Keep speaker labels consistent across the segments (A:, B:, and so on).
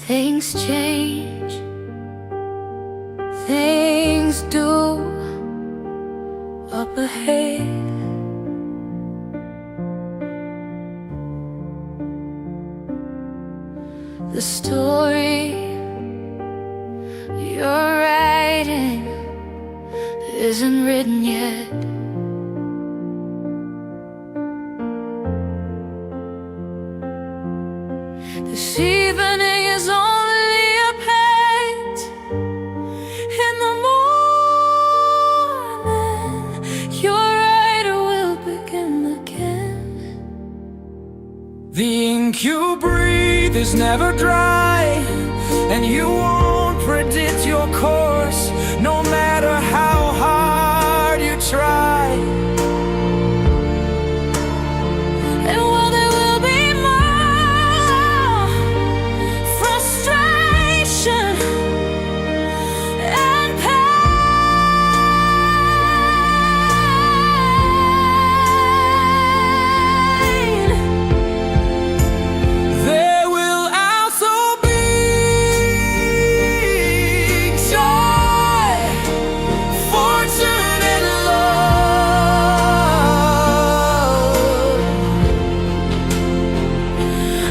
A: Things change, things do up ahead. The story you're writing isn't written yet. This evening is only a page in the morning. Your writer will begin again.
B: The ink you breathe is never dry, and you won't predict your course, no matter how hard you try.
A: And while there will be more frustration and pain,
B: There will also be joy, fortune, and love.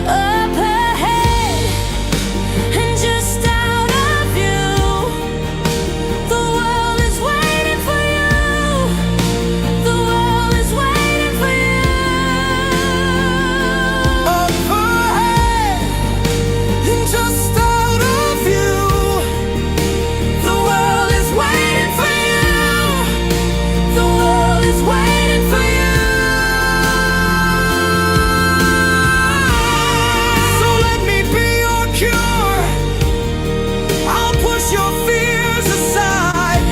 A: up ahead and just out of view. The world is waiting for you. The world is waiting for you.
B: Up ahead and just out of view. The world is waiting for you. The world is waiting for you. So let me be your cure. I'll push your fears aside.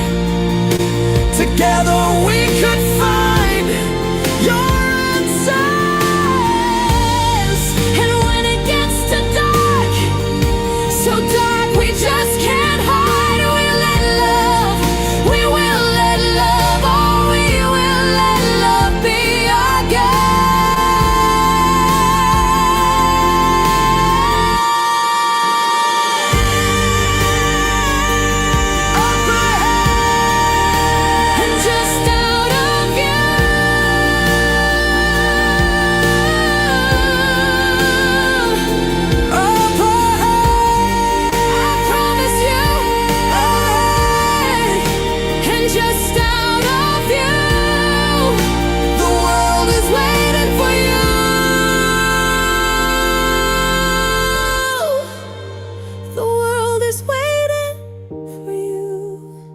B: Together we could find your answers.
A: And when it gets too dark, so dark we just can't hide, we will let love, oh, we will let love be our
B: Up ahead
A: and just out of view.
B: up ahead.
A: I promise you, and just out of view.
B: The world is waiting for you.
A: The world is waiting for you.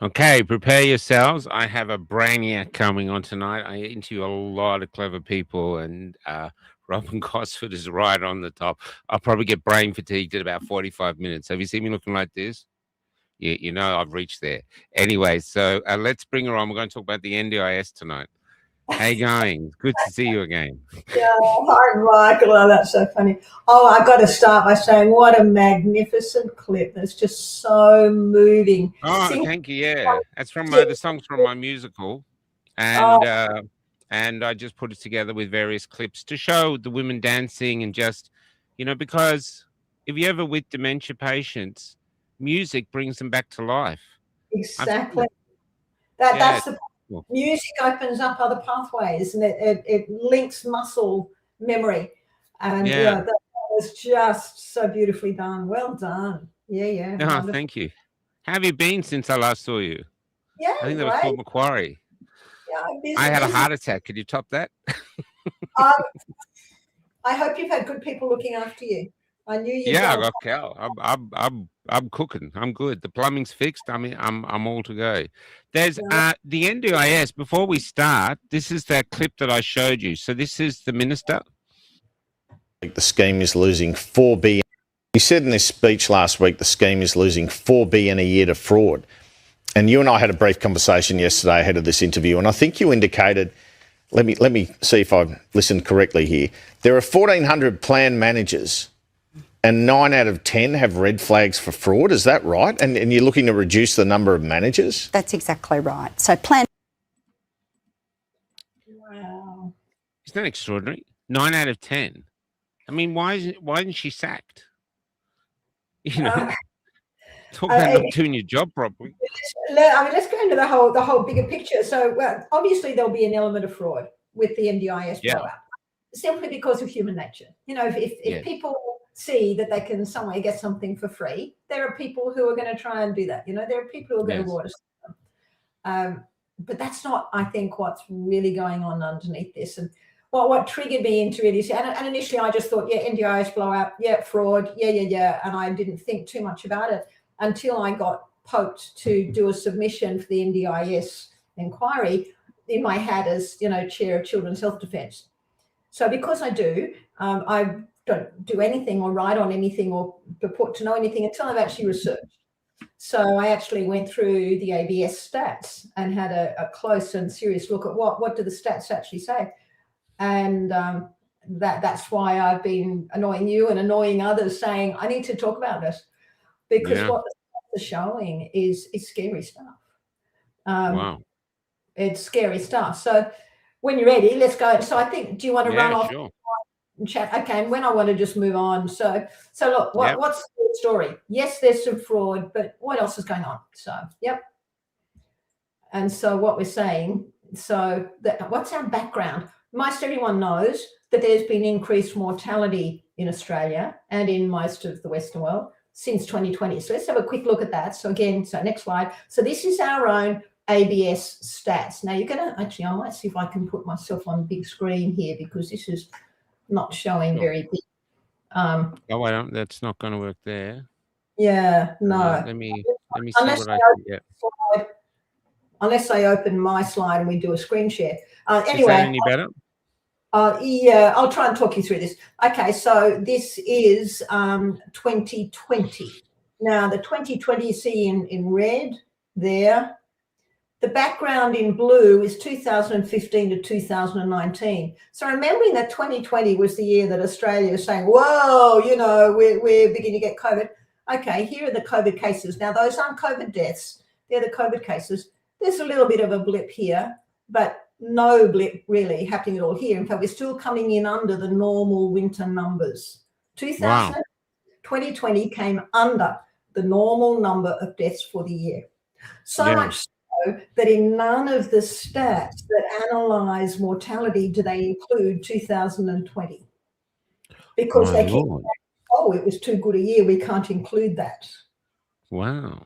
C: Okay, prepare yourselves. I have a brainiac coming on tonight. I interview a lot of clever people, and Robyn Cosford is right on the top. I'll probably get brain fatigued in about 45 minutes. Have you seen me looking like this? You know I've reached there. Anyway, so let's bring her on. We're going to talk about the NDIS tonight. How you going? Good to see you again.
D: Yeah, hi, Michael. Oh, that's so funny. Oh, I got to start by saying what a magnificent clip. That's just so moving.
C: Oh,
D: Sing-
C: thank you. Yeah, that's from the songs from my musical, and I just put it together with various clips to show the women dancing and just, because if you ever with dementia patients, music brings them back to life.
D: Exactly.
C: Yeah.
D: That's the music opens up other pathways, and it links muscle memory, and
C: Yeah.
D: that was just so beautifully done. Well done. Yeah.
C: Oh,
D: Wonderful.
C: thank you. How have you been since I last saw you?
D: Yeah,
C: I think that was called Macquarie.
D: Yeah, I'm busy,
C: I had a
D: busy.
C: heart attack. Could you top that?
D: I hope you've had good people looking after you. I knew you.
C: Yeah, I got Cal. I'm cooking. I'm good. The plumbing's fixed. I'm all to go. There's the NDIS. Before we start, this is that clip that I showed you. So this is the minister.
E: The scheme is losing $4 billion. He said in this speech last week the scheme is losing $4 billion a year to fraud. And you and I had a brief conversation yesterday ahead of this interview, and I think you indicated let me see if I've listened correctly here. There are 1,400 plan managers, and 9 out of 10 have red flags for fraud. Is that right? And you're looking to reduce the number of managers?
F: That's exactly right. So plan.
D: Wow.
C: Isn't that extraordinary? 9 out of 10. I mean, why isn't she sacked? You know, talk about not doing your job properly.
D: Let's go into the whole bigger picture. So, obviously, there'll be an element of fraud with the NDIS blowout, simply because of human nature. You know, if people see that they can somewhere get something for free, there are people who are going to try and do that. You know, there are people who are going to water them. But that's not, I think, what's really going on underneath this. And what triggered me into really, and initially I just thought, NDIS blowout, fraud, and I didn't think too much about it until I got poked to do a submission for the NDIS inquiry in my hat as, Chair of Children's Health Defence. So because I do, I don't do anything or write on anything or purport to know anything until I've actually researched. So I actually went through the ABS stats and had a close and serious look at what do the stats actually say. And that's why I've been annoying you and annoying others, saying I need to talk about this, because what the stats are showing is scary stuff.
C: Wow.
D: It's scary stuff. So when you're ready, let's go. So I think, do you want to run off and chat? Okay, and when I want to just move on. So look, what's the story? Yes, there's some fraud, but what else is going on? So, And so what we're saying, what's our background? Most everyone knows that there's been increased mortality in Australia and in most of the Western world since 2020. So let's have a quick look at that. So again, next slide. So this is our own ABS stats. Now you're going to, actually, I might see if I can put myself on big screen here, because this is not showing very big.
C: Wait, that's not going to work there.
D: Yeah, no.
C: Let me see what I can get.
D: Unless I open my slide and we do a screen share. Anyway.
C: Is that any better?
D: I'll try and talk you through this. Okay, so this is 2020. Now, the 2020 you see in red there. The background in blue is 2015 to 2019. So remembering that 2020 was the year that Australia was saying, whoa, we're beginning to get COVID. Okay, here are the COVID cases. Now, those aren't COVID deaths. They're the COVID cases. There's a little bit of a blip here, but no blip really happening at all here. In fact, we're still coming in under the normal winter numbers. 2020 came under the normal number of deaths for the year. So much so that in none of the stats that analyse mortality do they include 2020. Because they keep saying, it was too good a year, we can't include that.
C: Wow.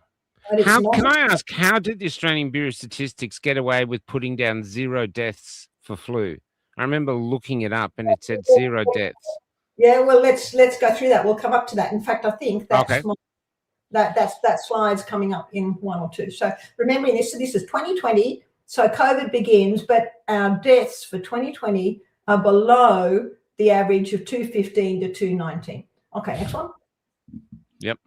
C: Can I ask, how did the Australian Bureau of Statistics get away with putting down 0 deaths for flu? I remember looking it up and it said 0 deaths.
D: Yeah, well, let's go through that. We'll come up to that. In fact, I think that's that slide's coming up in 1 or 2. So remembering this, so this is 2020. So COVID begins, but our deaths for 2020 are below the average of 215 to 219. Okay, next one.
C: Yep.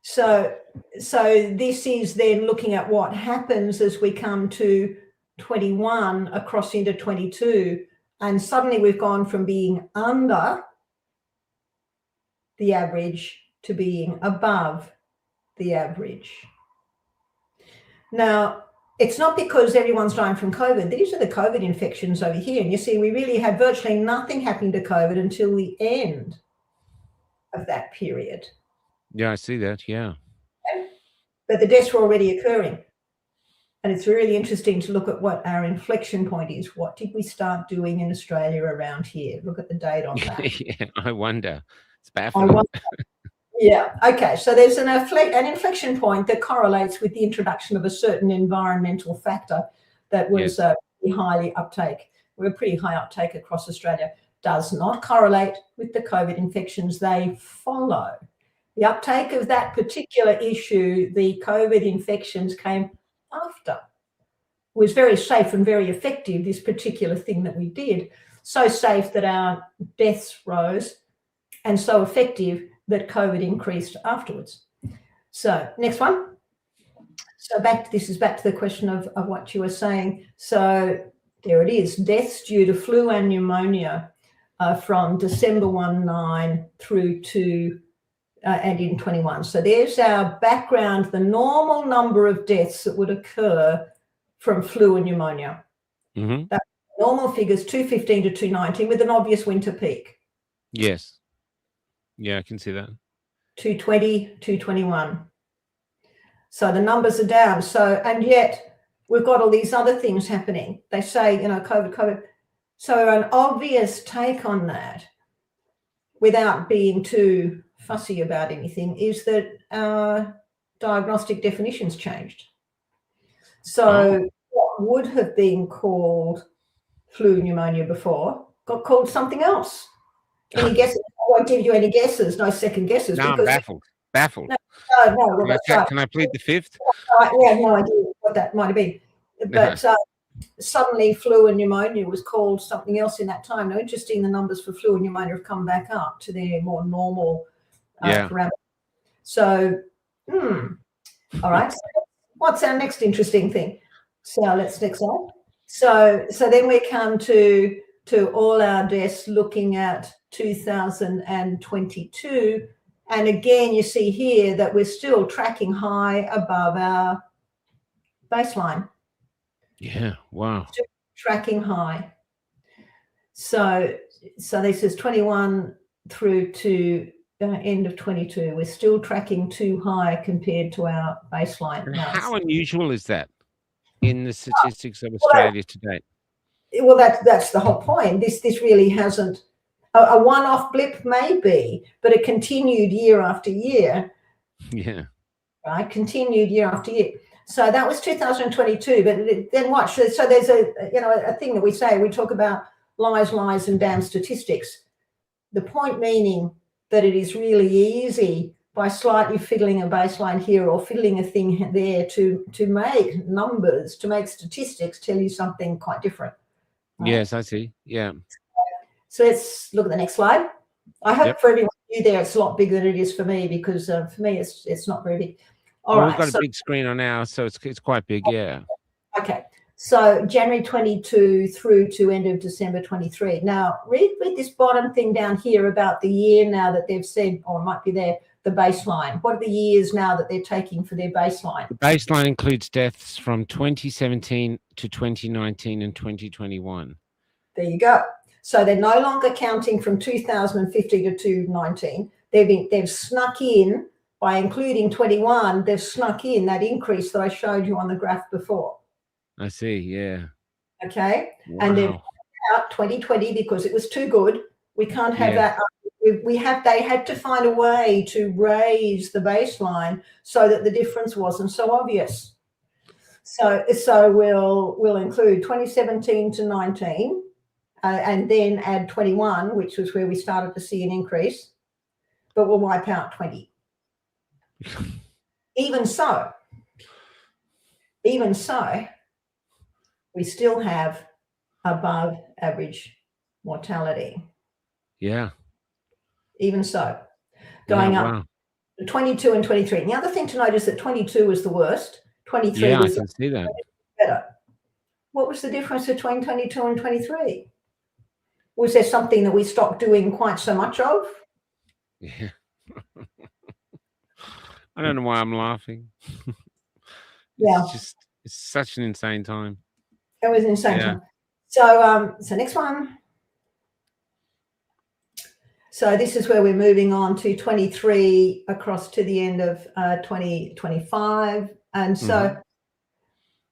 D: So this is then looking at what happens as we come to 21 across into 22, and suddenly we've gone from being under the average to being above the average. Now, it's not because everyone's dying from COVID. These are the COVID infections over here. And you see, we really had virtually nothing happening to COVID until the end of that period.
C: Yeah, I see that, yeah.
D: But the deaths were already occurring. And it's really interesting to look at what our inflection point is. What did we start doing in Australia around here? Look at the date on that.
C: Yeah, I wonder. It's baffling.
D: Yeah, okay. So there's an inflection point that correlates with the introduction of a certain environmental factor that was pretty highly uptake. We were pretty high uptake across Australia. Does not correlate with the COVID infections. They follow. The uptake of that particular issue, the COVID infections came after. It was very safe and very effective, this particular thing that we did. So safe that our deaths rose, and so effective that COVID increased afterwards. So next one. So this is back to the question of what you were saying. So there it is, deaths due to flu and pneumonia from December 19 through to and in 21. So there's our background, the normal number of deaths that would occur from flu and pneumonia.
C: Mm-hmm.
D: That normal figures 215 to 219 with an obvious winter peak.
C: Yes. Yeah, I can see that.
D: 220, 221. So the numbers are down. So, and yet we've got all these other things happening. They say, COVID. So an obvious take on that, without being too fussy about anything, is that our diagnostic definitions changed. So what would have been called flu pneumonia before got called something else. Any guesses? I won't give you any guesses, no second guesses.
C: No, I'm baffled. Baffled.
D: No,
C: Can I plead the fifth?
D: We have no idea what that might have been. But suddenly flu and pneumonia was called something else in that time. Now, interesting, the numbers for flu and pneumonia have come back up to their more normal parameters. So, all right. So what's our next interesting thing? So let's next slide. So then we come to all our deaths looking at 2022. And again, you see here that we're still tracking high above our baseline.
C: Yeah, wow.
D: Still tracking high. So this is 21 through to end of 22. We're still tracking too high compared to our baseline.
C: How unusual is that in the statistics of Australia to date?
D: Well, that's the whole point. This really hasn't. A one-off blip maybe, but it continued year after year.
C: Yeah.
D: Right, continued year after year. So that was 2022. But then watch. So there's a thing that we say. We talk about lies, and damn statistics. The point meaning that it is really easy by slightly fiddling a baseline here or fiddling a thing there to make numbers, to make statistics tell you something quite different. Right?
C: Yes, I see. Yeah.
D: So let's look at the next slide. I hope for everyone you there, it's a lot bigger than it is for me, because for me, it's not very big. All right.
C: We've got a big screen on ours, so it's quite big. Yeah.
D: Okay. So January 22 through to end of December 23. Now, read this bottom thing down here about the year now that they've said, or it might be there, the baseline. What are the years now that they're taking for their baseline?
C: The baseline includes deaths from 2017 to 2019 and 2021.
D: There you go. So they're no longer counting from 2050 to 2019. They've snuck in, by including 21, they've snuck in that increase that I showed you on the graph before.
C: I see, yeah.
D: Okay.
C: Wow.
D: And they've out 2020 because it was too good. We can't have that. They had to find a way to raise the baseline so that the difference wasn't so obvious. So we'll include 2017 to 19. And then add 21, which was where we started to see an increase, but we'll wipe out 20. Even so, we still have above average mortality.
C: Yeah.
D: Even so, going up. 22 and 23. And the other thing to note is that 22 was the worst. 23 was
C: I can see that.
D: Better. What was the difference between 22 and 23? Was there something that we stopped doing quite so much of?
C: Yeah. I don't know why I'm laughing. It's such an insane time.
D: It was an insane time. So next one. So this is where we're moving on to 23 across to the end of 2025. And so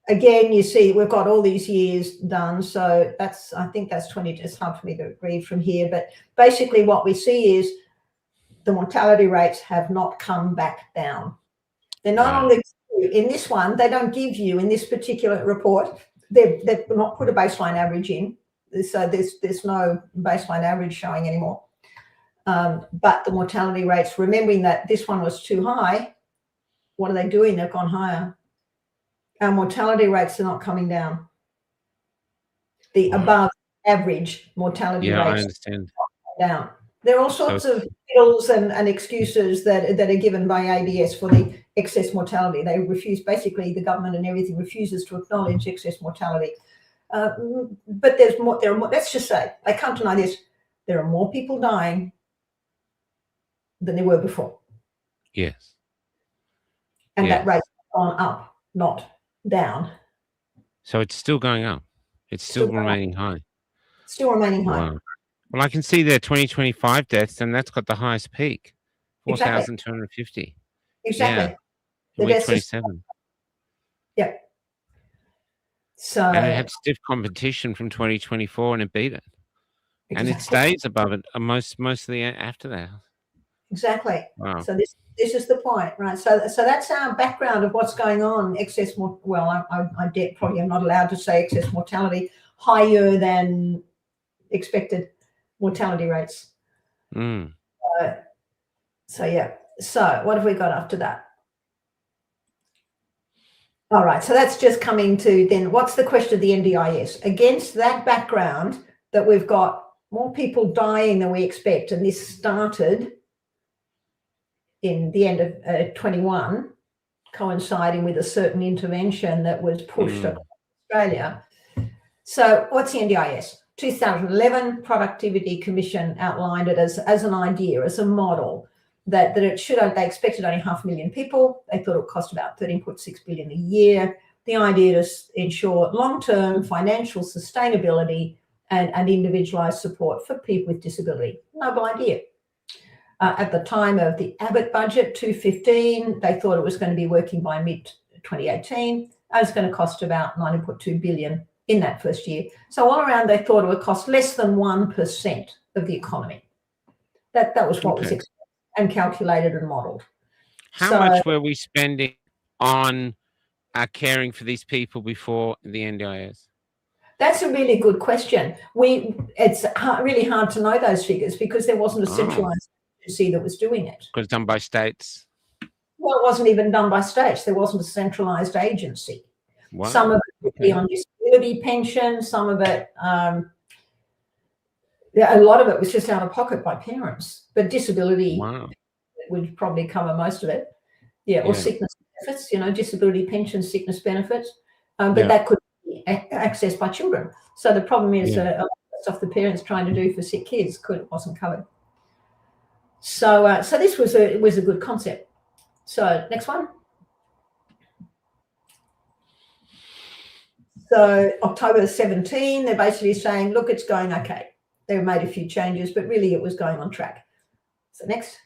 D: again, you see, we've got all these years done. So I think that's 20. It's hard for me to read from here. But basically what we see is the mortality rates have not come back down. They're no longer, in this one, they don't give you, in this particular report, they've not put a baseline average in. So there's no baseline average showing anymore. But the mortality rates, remembering that this one was too high, what are they doing? They've gone higher. Our mortality rates are not coming down. The above average mortality rates
C: I understand.
D: are down. There are all sorts of fiddles and excuses that are given by ABS for the excess mortality. They refuse, basically the government and everything refuses to acknowledge excess mortality. But there are more, let's just say, I can't deny this, there are more people dying than there were before.
C: Yes.
D: And
C: Yes.
D: that rate has gone up, not down.
C: So it's still going up. It's still remaining high.
D: Still remaining high.
C: Wow. Well, I can see there 2025 deaths, and that's got the highest peak, 4,250.
D: Exactly.
C: Yeah.
D: The
C: Week
D: deaths
C: 27.
D: Yeah. So.
C: And it had stiff competition from 2024, and it beat it. And it stays above it mostly after that.
D: Exactly.
C: Wow.
D: So this is the point, right? So that's our background of what's going on. I probably am not allowed to say excess mortality, higher than expected mortality rates.
C: Mm.
D: So yeah. So what have we got after that? All right. So that's just coming to then. What's the question of the NDIS against that background that we've got more people dying than we expect, and this started in the end of 21, coinciding with a certain intervention that was pushed across Australia. So what's the NDIS? 2011 Productivity Commission outlined it as an idea, as a model, that it should, they expected only 500,000 people. They thought it would cost about 13.6 billion a year. The idea to ensure long-term financial sustainability and individualised support for people with disability. Noble idea. At the time of the Abbott budget, 2015, they thought it was going to be working by mid-2018. It was going to cost about 19.2 billion in that first year. So all around, they thought it would cost less than 1% of the economy. That was what was expected and calculated and modelled.
C: How much were we spending on caring for these people before the NDIS?
D: That's a really good question. It's really hard to know those figures because there wasn't a centralised agency that was doing it.
C: Because done by states?
D: Well, it wasn't even done by states. There wasn't a centralised agency. Wow. Some of it would be on disability pension. Some of it, a lot of it was just out of pocket by parents. But disability would probably cover most of it. Or sickness benefits, disability pension, sickness benefits. But that could be accessed by children. So the problem is a lot of stuff the parents trying to do for sick kids wasn't covered. So this was a good concept. So next one. So October 17, they're basically saying, look, it's going okay. They've made a few changes, but really it was going on track. So next.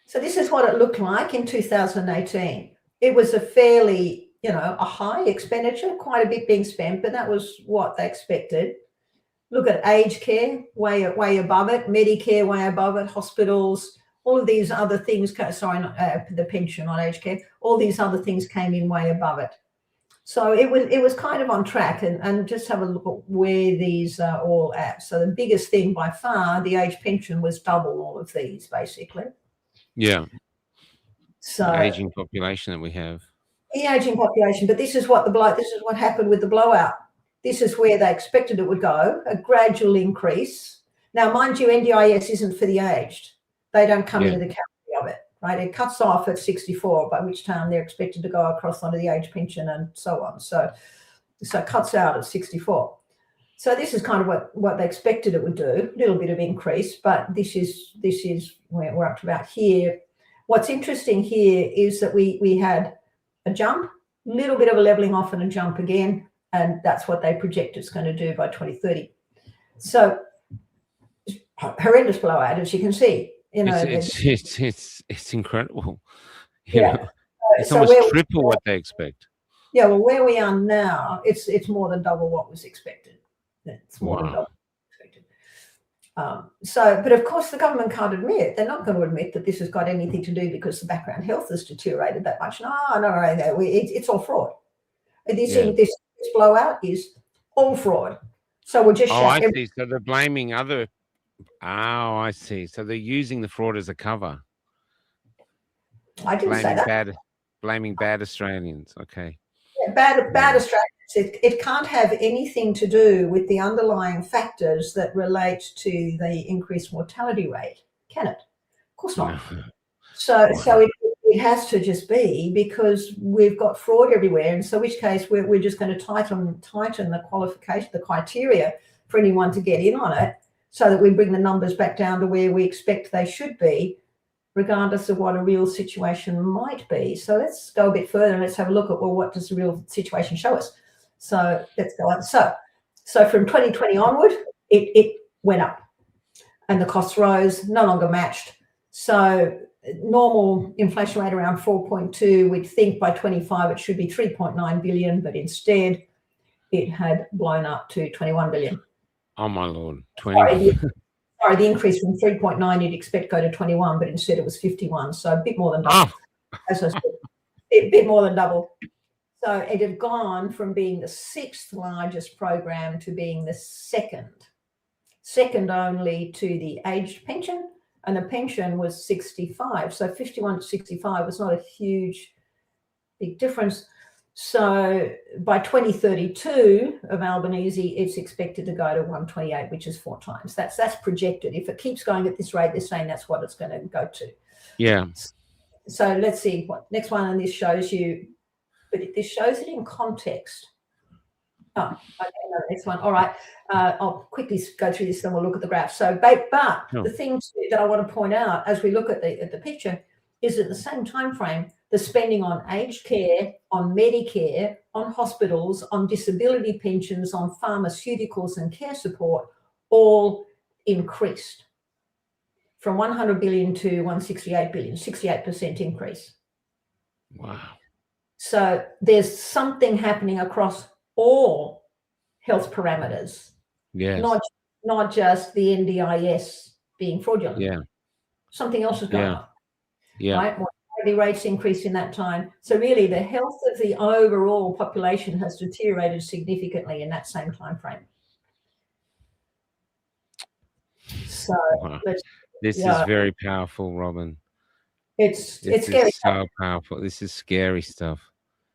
D: So this is what it looked like in 2018. It was a fairly, a high expenditure, quite a bit being spent, but that was what they expected. Look at aged care, way above it, Medicare, way above it, hospitals, all of these other things, the pension on aged care, all these other things came in way above it. So it was kind of on track, and just have a look at where these are all at. So the biggest thing by far, the age pension, was double all of these, basically.
C: Yeah.
D: So
C: the aging population that we have.
D: The aging population, but this is what happened with the blowout. This is where they expected it would go, a gradual increase. Now, mind you, NDIS isn't for the aged. They don't come into the category of it, right? It cuts off at 64, by which time they're expected to go across onto the age pension and so on. So it cuts out at 64. So this is kind of what they expected it would do, a little bit of increase, but this is where we're up to about here. What's interesting here is that we had a jump, a little bit of a leveling off and a jump again, and that's what they project it's going to do by 2030. So horrendous blowout, as you can see.
C: It's incredible. It's almost triple what they expect.
D: Yeah, well, where we are now, it's more than double what was expected. It's more than double what was expected. But of course, the government can't admit, they're not going to admit that this has got anything to do because the background health has deteriorated that much. No, it's all fraud. This blowout is all fraud. So we'll just
C: I see. So they're blaming other. Oh, I see. So they're using the fraud as a cover.
D: I didn't say that.
C: Blaming bad Australians. Okay.
D: Yeah, bad Australians. It can't have anything to do with the underlying factors that relate to the increased mortality rate, can it? Of course not. So it has to just be because we've got fraud everywhere. And so in which case we're just going to tighten the qualification, the criteria for anyone to get in on it, so that we bring the numbers back down to where we expect they should be, regardless of what a real situation might be. So let's go a bit further and let's have a look at, well, what does the real situation show us? So let's go on. So from 2020 onward, it went up and the costs rose, no longer matched. So normal inflation rate around 4.2, we'd think by 25 it should be 3.9 billion, but instead it had blown up to 21 billion.
C: Oh my Lord, 20.
D: Sorry, the increase from 3.9 you'd expect go to 21, but instead it was 51. So a bit more than double. As I said, a bit more than double. So it had gone from being the 6th largest program to being the second only to the aged pension, and the pension was 65. So 51 to 65 was not a big difference. So by 2032 of Albanese, it's expected to go to 128, which is 4 times. That's projected. If it keeps going at this rate, they're saying that's what it's going to go to.
C: Yeah.
D: So let's see what next one, and this shows you, but this shows it in context. Oh, okay, no, next one. All right, I'll quickly go through this, and we'll look at the graph. So, but the thing that I want to point out as we look at the picture is at the same time frame, the spending on aged care, on Medicare, on hospitals, on disability pensions, on pharmaceuticals and care support all increased from 100 billion to 168 billion, 68% increase.
C: Wow.
D: So there's something happening across all health parameters.
C: Yes.
D: Not just the NDIS being fraudulent.
C: Yeah.
D: Something else is going on.
C: Yeah.
D: Right? Mortality rates increased in that time. So really the health of the overall population has deteriorated significantly in that same time frame. So
C: this is very powerful, Robyn.
D: It's scary.
C: So powerful. This is scary stuff.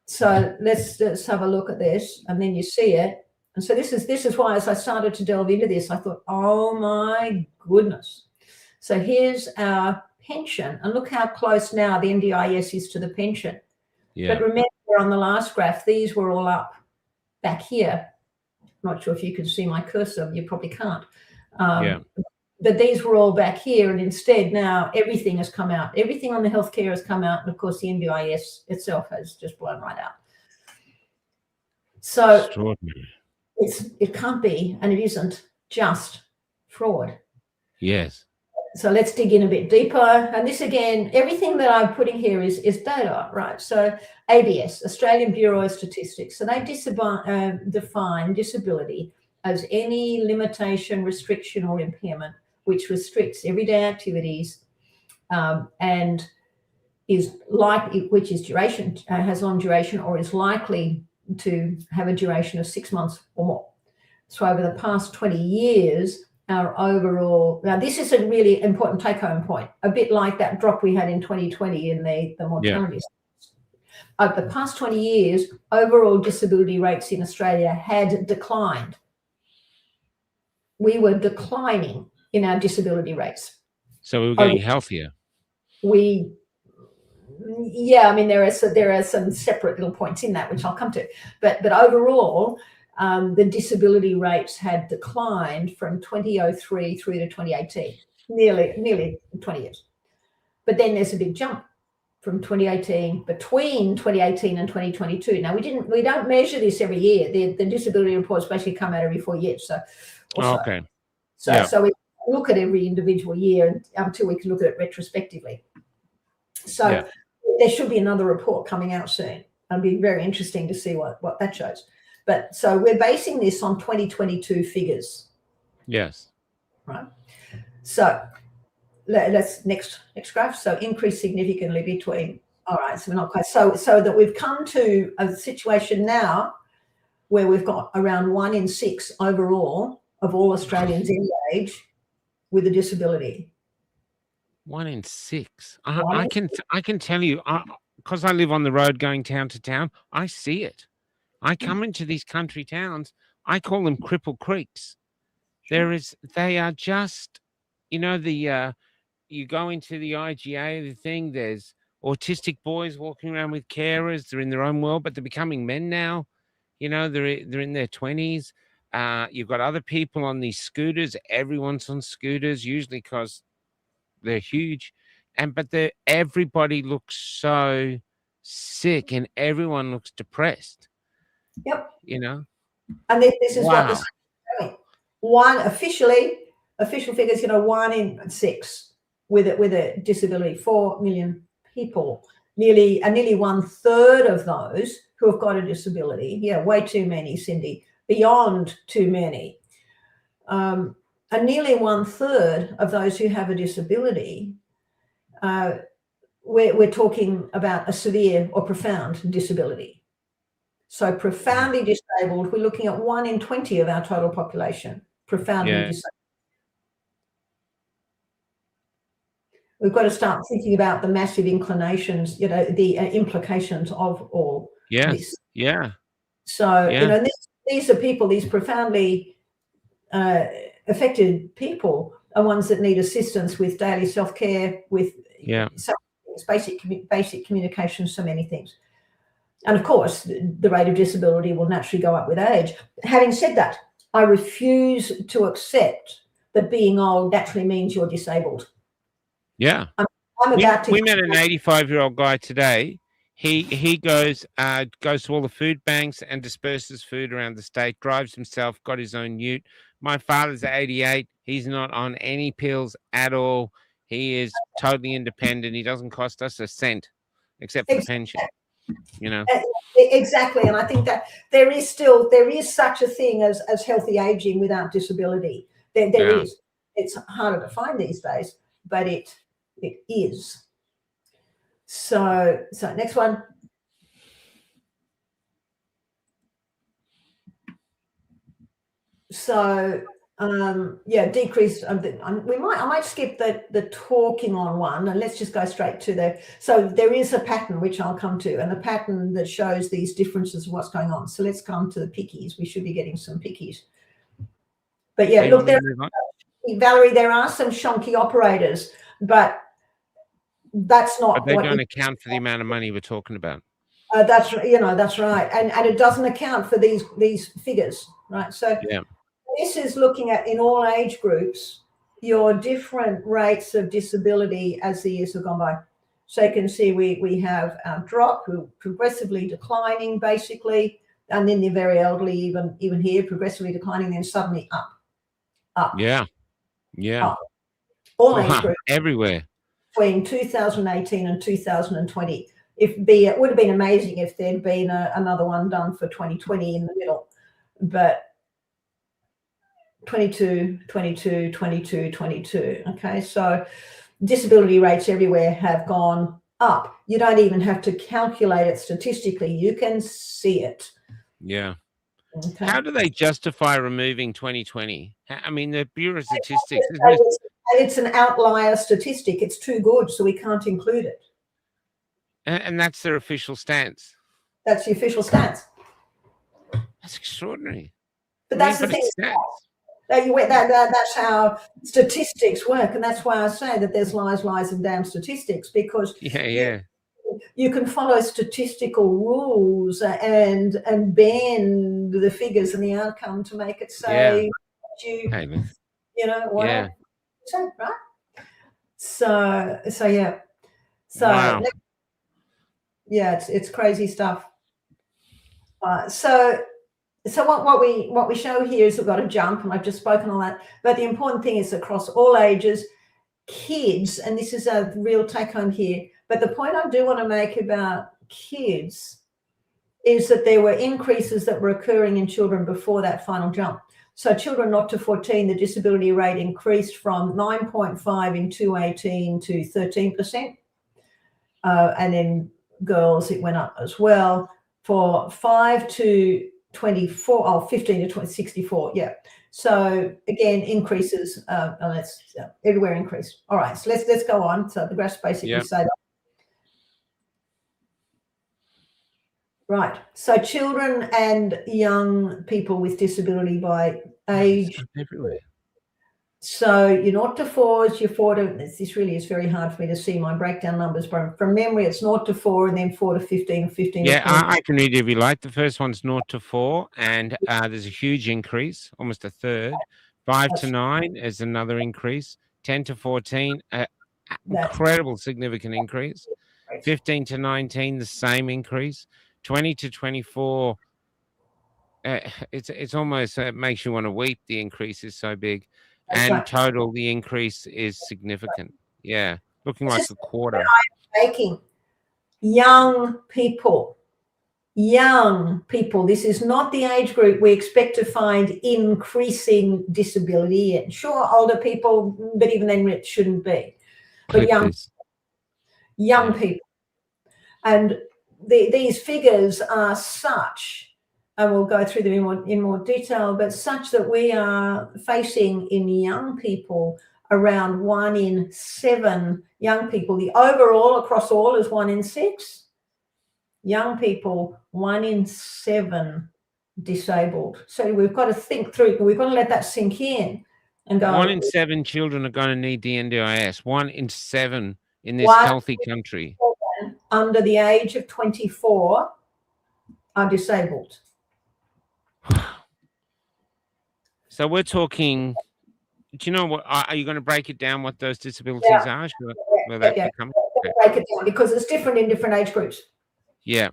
D: So let's have a look at this, and then you see it. And so this is why, as I started to delve into this, I thought, oh my goodness. So here's our pension, and look how close now the NDIS is to the pension.
C: Yeah.
D: But remember on the last graph, these were all up back here. I'm not sure if you can see my cursor. You probably can't. But these were all back here, and instead now everything has come out. Everything on the healthcare has come out, and of course the NDIS itself has just blown right out. So
C: extraordinary.
D: It can't be, and it isn't just fraud.
C: Yes.
D: So let's dig in a bit deeper. And this again, everything that I'm putting here is data, right? So ABS, Australian Bureau of Statistics. So they define disability as any limitation, restriction, or impairment which restricts everyday activities and which is duration, has on duration, or is likely to have a duration of 6 months or more. So over the past 20 years, our overall, now this is a really important take-home point, a bit like that drop we had in 2020 in the mortality. Over the past 20 years, overall disability rates in Australia had declined. We were declining in our disability rates.
C: So we were getting healthier.
D: Yeah, I mean, there are some separate little points in that, which I'll come to. But overall, the disability rates had declined from 2003 through to 2018, nearly 20 years. But then there's a big jump from 2018, between 2018 and 2022. Now, we don't measure this every year. The disability reports basically come out every 4 years. So we look at every individual year until we can look at it retrospectively. So there should be another report coming out soon. It'll be very interesting to see what that shows. But so we're basing this on 2022 figures.
C: Yes.
D: Right. So let's next graph. So increase significantly between. All right. So we're not quite so that we've come to a situation now where we've got around 1 in 6 overall of all Australians in age with a disability.
C: 1 in 6. I can tell you, because I live on the road going town to town, I see it. I come into these country towns. I call them cripple creeks. They are just, the you go into the IGA, the thing, there's autistic boys walking around with carers. They're in their own world, but they're becoming men now. You know, they're in their 20s. You've got other people on these scooters. Everyone's on scooters, usually because they're huge. But everybody looks so sick and everyone looks depressed.
D: Yep.
C: You know?
D: And this is what
C: Wow.
D: one official figures, 1 in 6 with a disability, 4 million people, nearly 1/3 of those who have got a disability. Yeah, way too many, Cindy, beyond too many. And nearly 1/3 of those who have a disability, we're talking about a severe or profound disability. So profoundly disabled, we're looking at 1 in 20 of our total population, profoundly disabled. We've got to start thinking about the massive inclinations, the implications of all this.
C: Yeah.
D: So, these are people, these profoundly affected people are ones that need assistance with daily self-care, with basic communication, so many things. And of course, the rate of disability will naturally go up with age. Having said that, I refuse to accept that being old naturally means you're disabled.
C: Yeah. We met an 85-year-old guy today. He goes to all the food banks and disperses food around the state, drives himself, got his own ute. My father's 88. He's not on any pills at all. He is totally independent. He doesn't cost us a cent except for the pension.
D: Exactly. And I think that there is such a thing as healthy aging without disability. There is. It's harder to find these days, but it is. So next one. So decreased. I might skip the talking on one, and let's just go straight to the. So there is a pattern which I'll come to, and the pattern that shows these differences of what's going on. So let's come to the pickies. We should be getting some pickies. But yeah, look, Valerie, there are some shonky operators, but that's not.
C: But they don't account for the amount of money we're talking about.
D: That's right, and it doesn't account for these figures, right? So this is looking at, in all age groups, your different rates of disability as the years have gone by. So you can see we have drop, progressively declining, basically, and then the very elderly, even here, progressively declining, then suddenly up.
C: Yeah.
D: Up. All age groups
C: everywhere
D: between 2018 and 2020. It would have been amazing if there'd been another one done for 2020 in the middle, but 22, 22, 22, 22. Okay, so disability rates everywhere have gone up. You don't even have to calculate it statistically. You can see it.
C: Yeah.
D: Okay.
C: How do they justify removing 2020? I mean, the Bureau of Statistics.
D: It's an outlier statistic. It's too good, so we can't include it.
C: And that's their official stance.
D: That's the official stance.
C: That's extraordinary.
D: But that's the thing. That's how statistics work, and that's why I say that there's lies, and damn statistics, because you can follow statistical rules and bend the figures and the outcome to make it say whatever. Right? So yeah. So
C: wow.
D: It's crazy stuff. So what we show here is we've got a jump, and I've just spoken on that. But the important thing is across all ages, kids, and this is a real take home here. But the point I do want to make about kids is that there were increases that were occurring in children before that final jump. So children not to 14, the disability rate increased from 9.5 in 2018 to 13%. And then girls, it went up as well. For 5 to 24, 15 to 64, yeah. So again, increases, everywhere increased. All right, so let's go on. So the graphs basically say that. Right, so children and young people with disability by age.
C: Everywhere.
D: So your 0 to 4s, your 4 to, this really is very hard for me to see my breakdown numbers, but from memory, it's 0 to 4 and then 4 to 15, 15
C: Yeah,
D: to 20.
C: I can read it if you like. The first one's 0 to 4, and there's a huge increase, almost a third. 5 to 9 is another increase. 10 to 14, incredible significant increase. 15 to 19, the same increase. 20 to 24, it's almost makes you want to weep. The increase is so big, and total the increase is significant. Yeah, looking like a quarter.
D: Making young people. This is not the age group we expect to find increasing disability in. Sure, older people, but even then it shouldn't be. But young people. And these figures are such, and we'll go through them in more detail, but such that we are facing in young people around 1 in 7 young people. The overall across all is 1 in 6. Young people, 1 in 7 disabled. So we've got to think through, we've got to let that sink in and go.
C: 1 in 7 children are going to need the NDIS. 1 in 7 in this healthy country.
D: Under the age of 24 are disabled.
C: So we're talking, do you know what, are you going to break it down what those disabilities are?
D: Break it down because it's different in different age groups.
C: Yeah.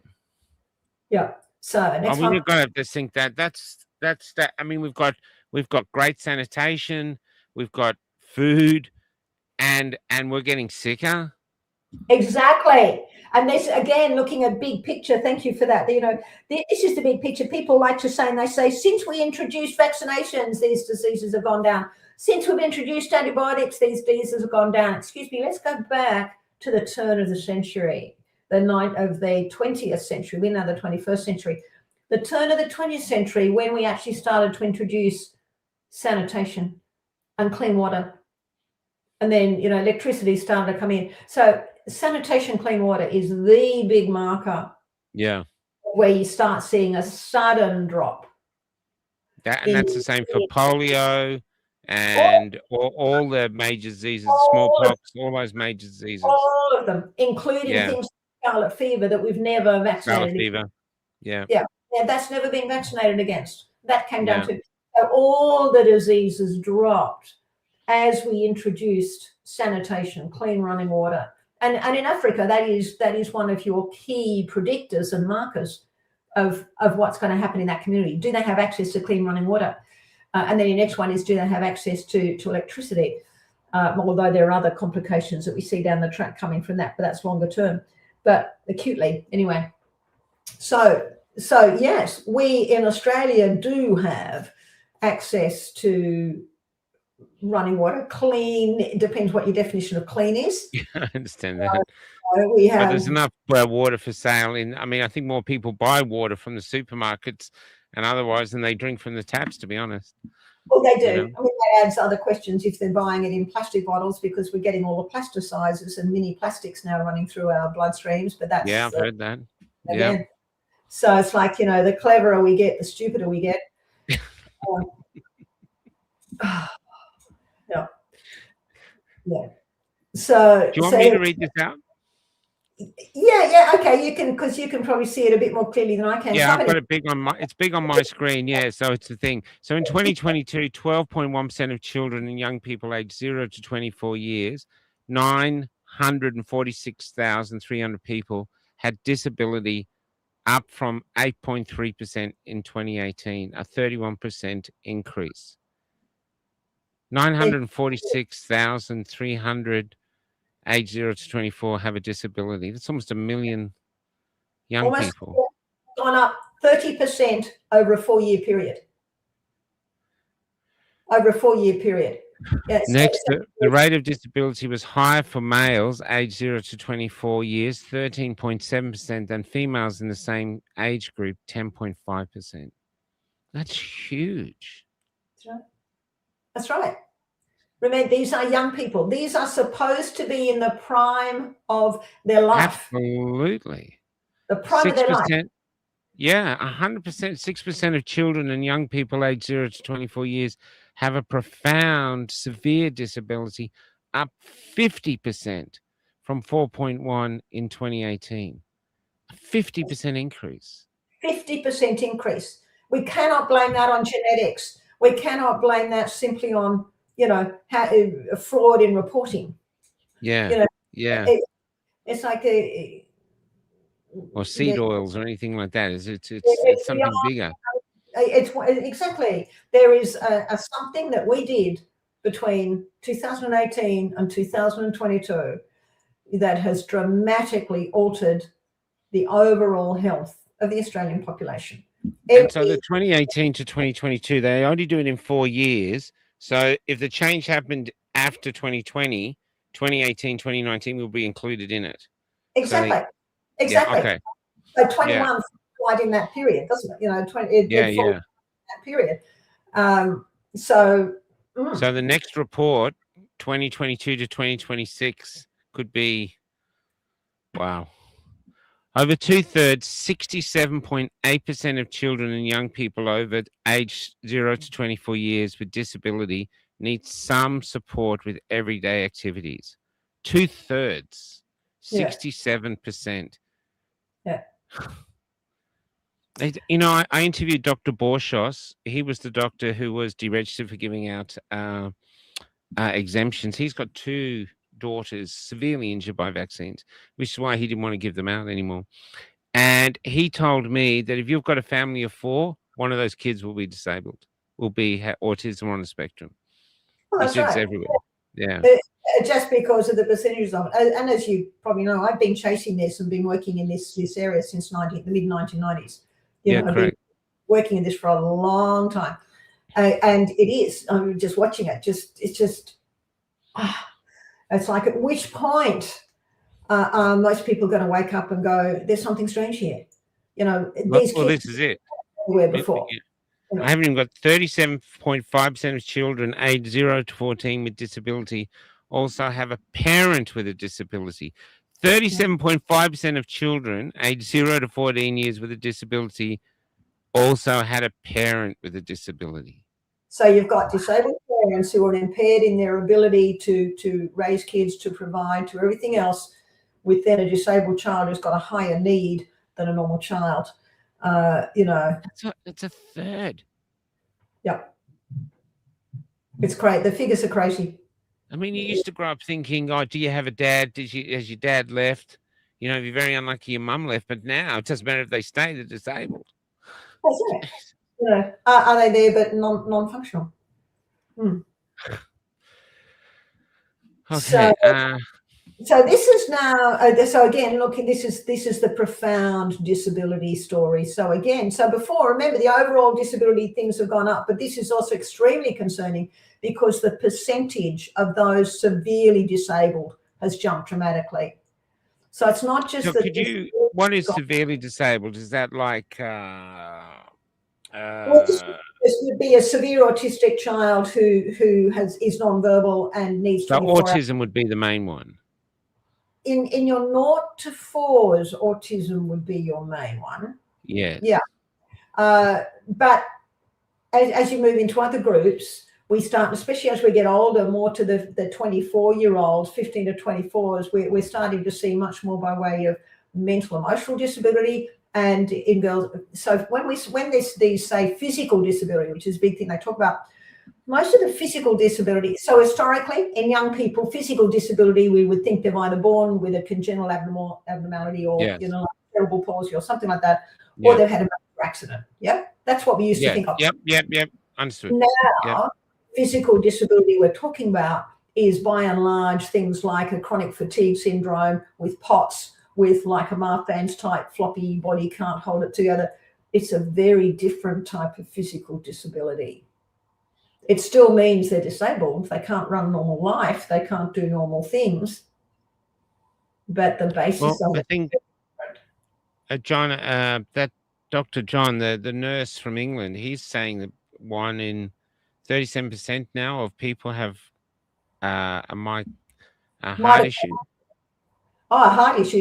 D: Yeah. So next one.
C: We've got to think that's that. I mean, we've got great sanitation, we've got food, and we're getting sicker.
D: Exactly. And this, again, looking at big picture, thank you for that. You know, this is the big picture. People like to say, and they say, since we introduced vaccinations, these diseases have gone down. Since we've introduced antibiotics, these diseases have gone down. Excuse me, let's go back to the turn of the century, the 20th century. We're now the 21st century. The turn of the 20th century, when we actually started to introduce sanitation and clean water. And then, you know, electricity started to come in. So sanitation, clean water is the big marker.
C: Yeah.
D: Where you start seeing a sudden drop.
C: That's the same for polio and all the major diseases, smallpox, all those major diseases.
D: All of them, including things like scarlet fever that we've never vaccinated.
C: Scarlet fever. Yeah.
D: Yeah. That's never been vaccinated against. That came down to, so all the diseases dropped as we introduced sanitation, clean running water. And in Africa, that is one of your key predictors and markers of what's going to happen in that community. Do they have access to clean running water? And then your next one is, do they have access to electricity? Although there are other complications that we see down the track coming from that, but that's longer term. But acutely, anyway. So yes, we in Australia do have access to running water. Clean, it depends what your definition of clean is.
C: I understand that.
D: We have,
C: but there's enough water for sale I think more people buy water from the supermarkets and otherwise than they drink from the taps, to be honest.
D: Well, they do. You know? I mean, that adds other questions if they're buying it in plastic bottles, because we're getting all the plasticizers and mini plastics now running through our bloodstreams. But that's
C: I've heard that.
D: Again. Yeah. So it's like, you know, the cleverer we get, the stupider we get. Yeah. So
C: do you want me to read this out?
D: Yeah, okay, you can, because you can probably see it a bit more clearly than I can.
C: Yeah, I've got it big on my screen. Yeah, so it's the thing. So in 2022, 12.1% of children and young people aged 0 to 24 years, 946,300 people had disability, up from 8.3% in 2018, a 31% increase. 946,300 age 0 to 24 have a disability. That's almost 1 million young people.
D: Gone up 30% over a 4-year period. Yes.
C: Next, the rate of disability was higher for males aged 0 to 24 years, 13.7%, than females in the same age group, 10.5%. That's huge.
D: That's right. Remember, these are young people. These are supposed to be in the prime of their life.
C: Absolutely.
D: The prime of their life.
C: Yeah, 100%. 6% of children and young people aged 0 to 24 years have a profound, severe disability, up 50% from 4.1 in 2018. A 50% increase.
D: 50% increase. We cannot blame that on genetics. We cannot blame that simply on, fraud in reporting.
C: Yeah.
D: It's like
C: or seed oils or anything like that. It's something bigger.
D: It's exactly. There is a something that we did between 2018 and 2022 that has dramatically altered the overall health of the Australian population.
C: And so the 2018 to 2022, they only do it in 4 years. So if the change happened after 2020, 2018, 2019 will be included in it.
D: Exactly.
C: So
D: exactly.
C: Yeah, okay.
D: So 21 right in that period, doesn't it? It falls in that period. So
C: the next report, 2022 to 2026, could be, wow. Over 2/3, 67.8% of children and young people over age 0 to 24 years with disability need some support with everyday activities. 2/3, 67%.
D: Yeah.
C: I interviewed Dr. Borchos. He was the doctor who was deregistered for giving out exemptions. He's got 2 daughters severely injured by vaccines, which is why he didn't want to give them out anymore. And he told me that if you've got a family of 4, one of those kids will be disabled, will be autism on the spectrum.
D: Well, that's
C: it's
D: right.
C: everywhere. Yeah.
D: Just because of the percentages of it. And as you probably know, I've been chasing this and been working in this area since the mid-1990s. I've been working in this for a long time. And it is, I'm just watching it, it's like, at which point are most people going to wake up and go, there's something strange here? These kids
C: this is it.
D: Where before.
C: I haven't even got 37.5% of children aged 0 to 14 with disability also have a parent with a disability. 37.5% of children aged 0 to 14 years with a disability also had a parent with a disability.
D: So you've got disabled parents who are impaired in their ability to raise kids, to provide, to everything else, with then a disabled child who's got a higher need than a normal child.
C: It's a third.
D: Yep. It's great. The figures are crazy.
C: I mean, you used to grow up thinking, oh, do you have a dad? Has your dad left? If you're very unlucky, your mum left. But now it doesn't matter if they stay, they're disabled.
D: That's it. Are they there but non-functional?
C: Okay.
D: So this is now. So again, look, this is the profound disability story. So before, remember, the overall disability things have gone up, but this is also extremely concerning because the percentage of those severely disabled has jumped dramatically. So it's not just
C: what is severely disabled? Is that like?
D: This would be a severe autistic child who is nonverbal and needs.
C: So autism would be the main one.
D: In your 0 to 4s, autism would be your main one.
C: Yes.
D: Yeah. But as you move into other groups, we start, especially as we get older, more to the 24-year-olds, 15 to 24s, we're starting to see much more by way of mental emotional disability. And in girls, so when these say physical disability, which is a big thing they talk about, most of the physical disability. So historically, in young people, physical disability, we would think they're either born with a congenital abnormality or cerebral palsy or something like that, or they've had a major accident. Yeah, that's what we used to think of.
C: Yep. Understood.
D: Now, physical disability we're talking about is by and large things like a chronic fatigue syndrome with POTS, with like a Marfan's type floppy body, can't hold it together. It's a very different type of physical disability. It still means they're disabled. They can't run normal life. They can't do normal things. But the basis of
C: I
D: it.
C: think, John, that Dr. John, the nurse from England, he's saying that 1 in 37% now of people have a heart issue.
D: Oh, a heart issue.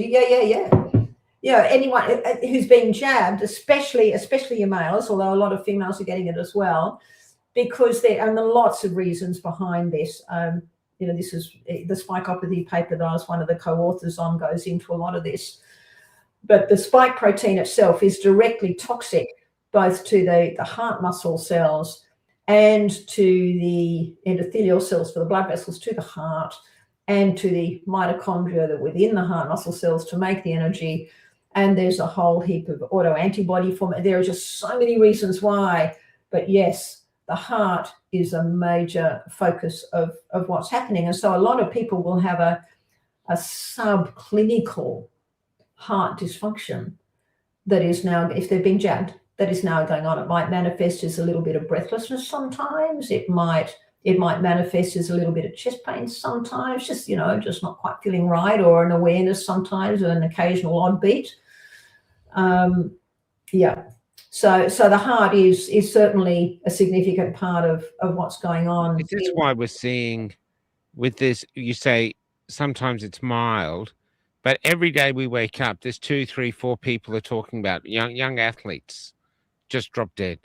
D: Yeah. Anyone who's been jabbed, especially your males, although a lot of females are getting it as well, because there are lots of reasons behind this. This is the spikeopathy paper that I was one of the co-authors on, goes into a lot of this. But the spike protein itself is directly toxic both to the heart muscle cells and to the endothelial cells for the blood vessels to the heart, and to the mitochondria that within the heart muscle cells to make the energy. And there's a whole heap of autoantibody form. There are just so many reasons why. But yes, the heart is a major focus of what's happening. And so a lot of people will have a subclinical heart dysfunction that is now, if they've been jabbed, that is now going on. It might manifest as a little bit of breathlessness sometimes. It might manifest as a little bit of chest pain sometimes, just not quite feeling right, or an awareness sometimes, or an occasional odd beat. So the heart is certainly a significant part of what's going on.
C: That's why we're seeing with this, you say sometimes it's mild, but every day we wake up, there's 2, 3, 4 people are talking about young athletes just drop dead.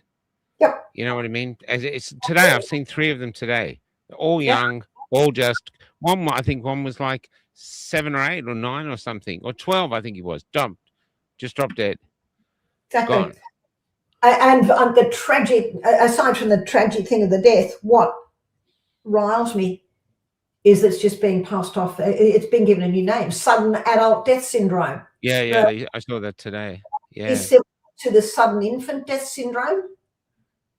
D: Yep.
C: You know what I mean? It's today, I've seen 3 of them today. All young, all just one. I think one was like 7 or 8 or 9 or something, or 12. I think he was just dropped dead.
D: Exactly.
C: Gone.
D: And the tragic, aside from the tragic thing of the death, what riles me is that it's just being passed off. It's been given a new name: sudden adult death syndrome.
C: Yeah. I saw that today. Yeah.
D: Is similar to the sudden infant death syndrome.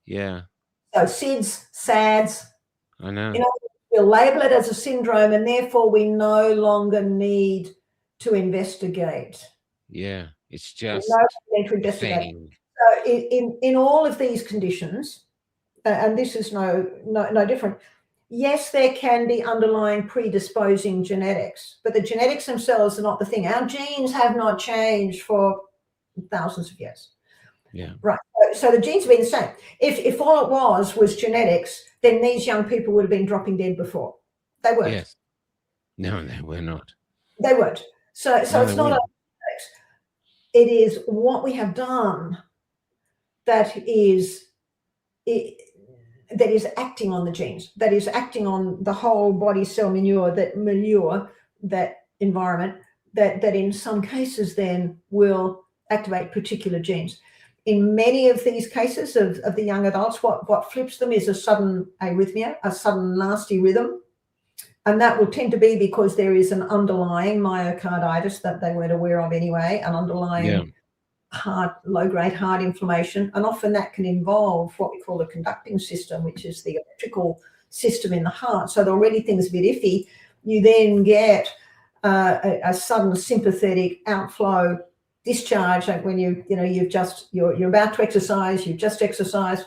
C: Yeah.
D: So SIDS, SADS.
C: I know.
D: We'll label it as a syndrome, and therefore we no longer need to investigate.
C: Yeah, it's just
D: need to investigate.
C: thing.
D: So in all of these conditions, and this is no different. Yes, there can be underlying predisposing genetics, but the genetics themselves are not the thing. Our genes have not changed for thousands of years.
C: Yeah.
D: Right. So the genes have been the same. If all it was genetics, then these young people would have been dropping dead before. They weren't.
C: Yes. No, they were not.
D: They weren't. So it's not genetics. It is what we have done that is acting on the genes, that is acting on the whole body cell manure, that environment, that in some cases then will activate particular genes. In many of these cases of the young adults, what flips them is a sudden arrhythmia, a sudden nasty rhythm. And that will tend to be because there is an underlying myocarditis that they weren't aware of anyway, an underlying low-grade heart inflammation. And often that can involve what we call the conducting system, which is the electrical system in the heart. So already things a bit iffy. You then get a sudden sympathetic outflow discharge, like when you're about to exercise, you've just exercised,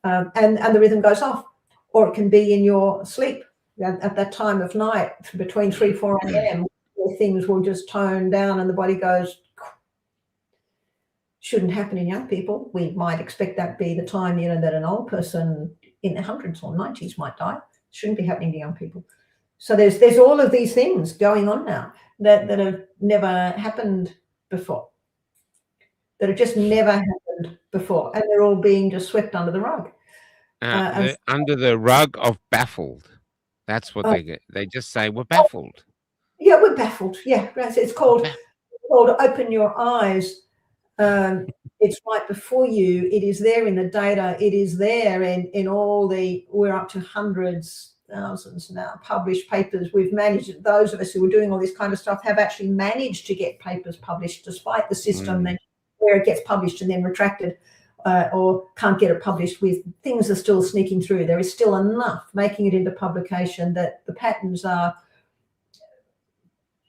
D: and the rhythm goes off. Or it can be in your sleep at that time of night between 3-4 a.m. where things will just tone down and the body goes. Shouldn't happen in young people. We might expect that be the time that an old person in their hundreds or 90s might die. Shouldn't be happening to young people. So there's all of these things going on now that have never happened before, that have just never happened before, and they're all being just swept under the rug.
C: Under the rug of baffled. That's what they get. They just say we're baffled.
D: Yeah, we're baffled. Yeah, it's called open your eyes. It's right before you. It is there in the data. It is there in all we're up to hundreds, thousands now published papers. We've managed, those of us who are doing all this kind of stuff have actually managed to get papers published despite the system where it gets published and then retracted or can't get it published with things are still sneaking through. There is still enough making it into publication that the patterns are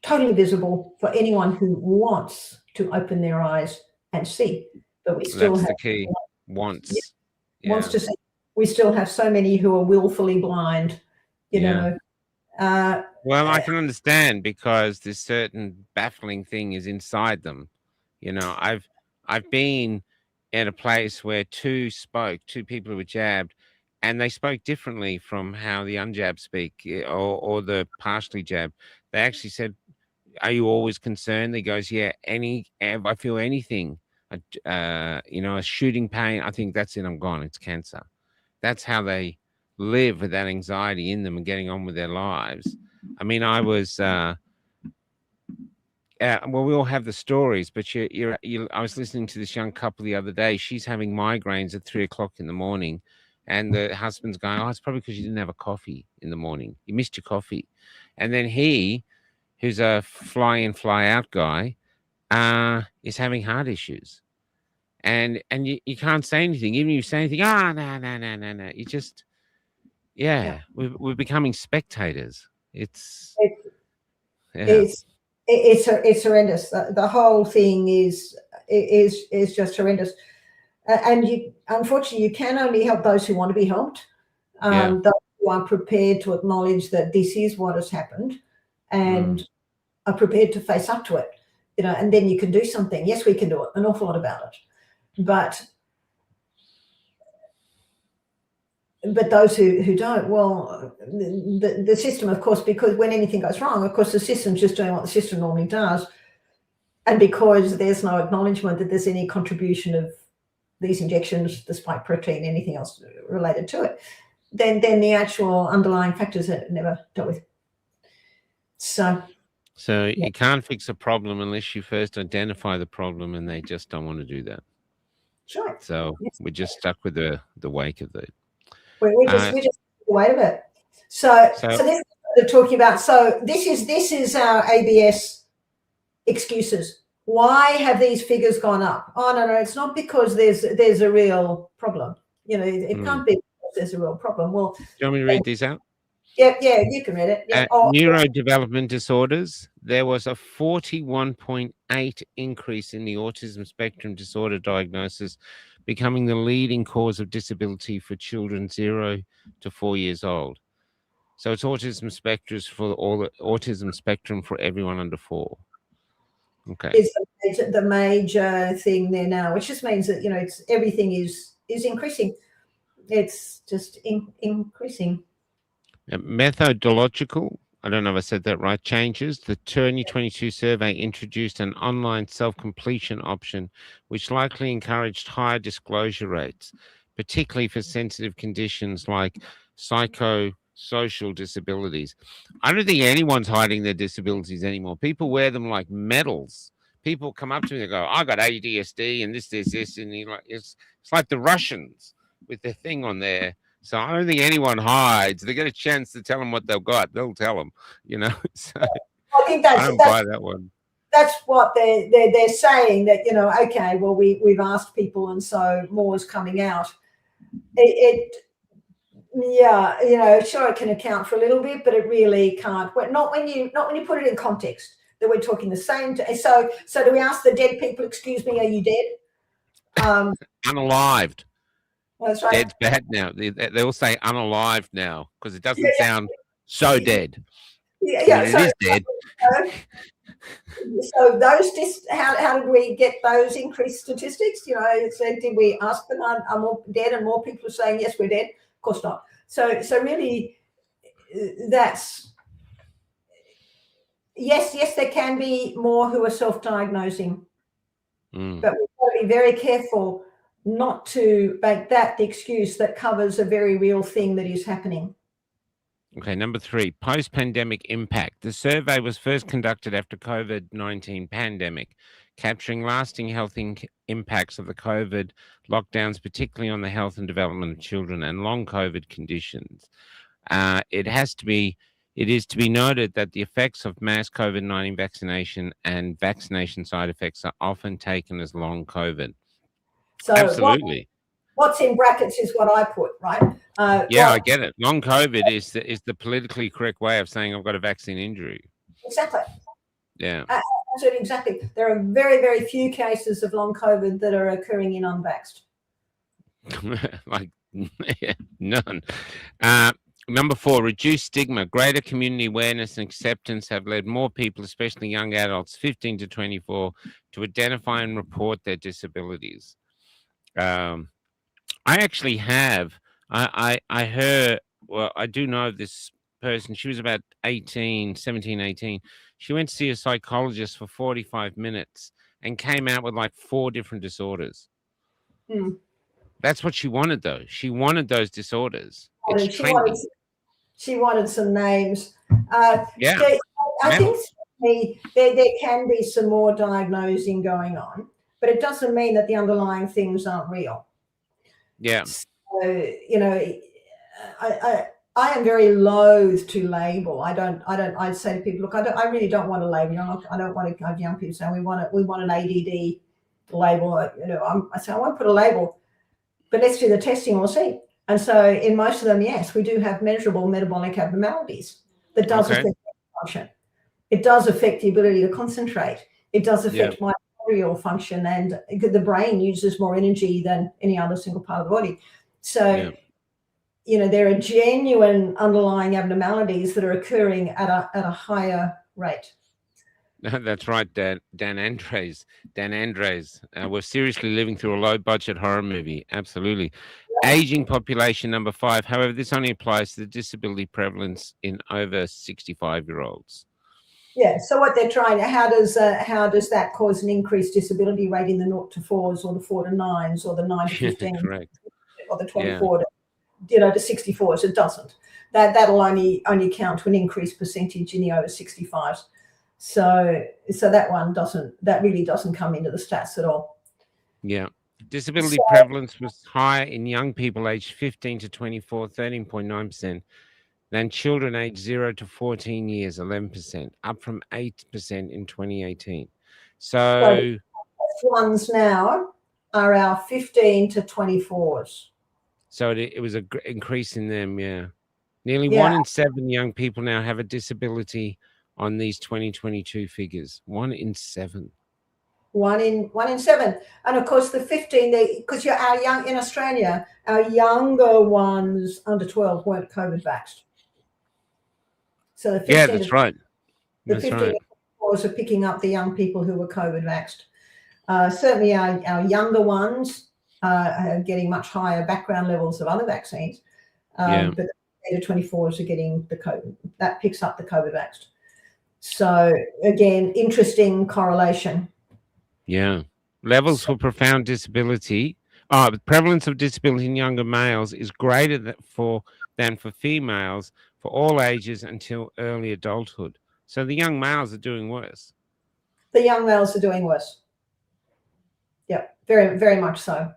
D: totally visible for anyone who wants to open their eyes and see. But we still have the key. Wants to see. We still have so many who are willfully blind, you know.
C: Well, I can understand because this certain baffling thing is inside them. I've been at a place where two people who were jabbed, and they spoke differently from how the unjabbed speak or the partially jabbed. They actually said, "Are you always concerned?" He goes, "Yeah, if I feel anything, a shooting pain, I think that's it, I'm gone. It's cancer." that's how they live with that anxiety in them and getting on with their lives. I mean, I was, well, we all have the stories, but I was listening to this young couple the other day. She's having migraines at 3 o'clock in the morning, and the husband's going, "Oh, it's probably because you didn't have a coffee in the morning. You missed your coffee." And then he, who's a fly in, fly out guy, is having heart issues. And you can't say anything. Even if you say anything, no. You just, we're becoming spectators. It's
D: horrendous. The whole thing is just horrendous. And unfortunately, you can only help those who want to be helped. Those who are prepared to acknowledge that this is what has happened and are prepared to face up to it, and then you can do something. Yes, we can do an awful lot about it. But those who don't, well, the system, of course, because when anything goes wrong, of course, the system's just doing what the system normally does. And because there's no acknowledgement that there's any contribution of these injections, the spike protein, anything else related to it, then the actual underlying factors are never dealt with. So
C: you can't fix a problem unless you first identify the problem, and they just don't want to do that.
D: Sure.
C: So we're just stuck with the wake of it.
D: We just the weight of it. So this is what they're talking about. So this is our ABS excuses. Why have these figures gone up? Oh no, it's not because there's a real problem. It can't be because there's a real problem. Well,
C: do you want me to read these out?
D: Yeah, you can read it. Yeah.
C: Neurodevelopment disorders. There was a 41.8 increase in the autism spectrum disorder diagnosis, becoming the leading cause of disability for children 0 to 4 years old. So it's autism spectrum for everyone under 4. Okay.
D: It's the major thing there now, which just means that it's everything is increasing. It's just increasing.
C: Methodological, I don't know if I said that right, changes. The 2022 survey introduced an online self-completion option, which likely encouraged higher disclosure rates, particularly for sensitive conditions like psychosocial disabilities. I don't think anyone's hiding their disabilities anymore. People wear them like medals. People come up to me and go, "I got ADSD and this, and it's like the Russians with their thing on there." So I don't think anyone hides. They get a chance to tell them what they've got, they'll tell them, So
D: I think I
C: don't buy that one.
D: That's what they're saying, that okay, well, we've asked people, and so more is coming out. Sure, it can account for a little bit, but it really can't. Not when you put it in context that we're talking the same. So do we ask the dead people? Excuse me, are you dead?
C: Unalived.
D: That's right.
C: Dead's bad now. They all say unalived now because it doesn't sound so dead.
D: Yeah.
C: It is dead.
D: So those, how did we get those increased statistics? Did we ask them, are more dead, and more people are saying yes, we're dead? Of course not. So really, that's yes. There can be more who are self-diagnosing, but we've got to be very careful not to make that the excuse that covers a very real thing that is happening.
C: Okay, number 3, post-pandemic impact. The survey was first conducted after COVID-19 pandemic, capturing lasting health impacts of the COVID lockdowns, particularly on the health and development of children and long COVID conditions. It is to be noted that the effects of mass COVID-19 vaccination and vaccination side effects are often taken as long COVID.
D: So
C: absolutely.
D: What's in brackets is what I put, right?
C: I get it. Long COVID is the politically correct way of saying I've got a vaccine injury.
D: Exactly.
C: Yeah.
D: Absolutely, exactly. There are very, very few cases of long COVID that are occurring in unvaxxed.
C: None. Number 4, reduced stigma. Greater community awareness and acceptance have led more people, especially young adults, 15 to 24, to identify and report their disabilities. I actually have. I heard. Well, I do know this person. She was about 17, 18. She went to see a psychologist for 45 minutes and came out with like 4 different disorders. That's what she wanted, though. She wanted those disorders. It's
D: She
C: trendy.
D: she wanted some names.
C: Yeah.
D: I think certainly there can be some more diagnosing going on, but it doesn't mean that the underlying things aren't real.
C: Yeah.
D: So, you know, I am very loath to label. I say to people, look, I really don't want to label. I don't want to have young people saying we want an ADD label. You know, I say I won't put a label, but let's do the testing. We'll see. And so in most of them, yes, we do have measurable metabolic abnormalities that does affect function. It does affect the ability to concentrate. It does affect mitochondrial function, and the brain uses more energy than any other single part of the body. So, you know, there are genuine underlying abnormalities that are occurring at a higher rate.
C: That's right, Dan Andres. We're seriously living through a low-budget horror movie. Absolutely. Aging population number 5. However, this only applies to the disability prevalence in over 65-year-olds.
D: Yeah. So what they're trying, how does that cause an increased disability rate in the 0 to 4s or the 4 to 9s or the 9 to 15
C: correct.
D: or the 24 to, you know, to 64s? It doesn't. That'll only count to an increased percentage in the over 65s. So that really doesn't come into the stats at all.
C: Yeah. Disability prevalence was higher in young people aged 15 to 24, 13.9%, than children aged 0 to 14 years, 11%, up from 8% in 2018. So
D: ones now are our 15 to 24s.
C: So it was an increase in them, yeah. Nearly 1 in 7 young people now have a disability on these 2022 figures. 1 in 7.
D: 1 in 7, and of course the 15. Because in Australia, our younger ones under 12 weren't COVID vaxxed. So the 15
C: that's right.
D: The 15 are picking up the young people who were COVID vaxxed. Certainly, our younger ones are getting much higher background levels of other vaccines, but the 24s are getting the COVID. That picks up the COVID vaxxed. So again, interesting correlation.
C: Yeah. Levels for profound disability. The prevalence of disability in younger males is greater than for females for all ages until early adulthood. So the young males are doing worse.
D: The young males are doing worse. Yeah, very, very much so.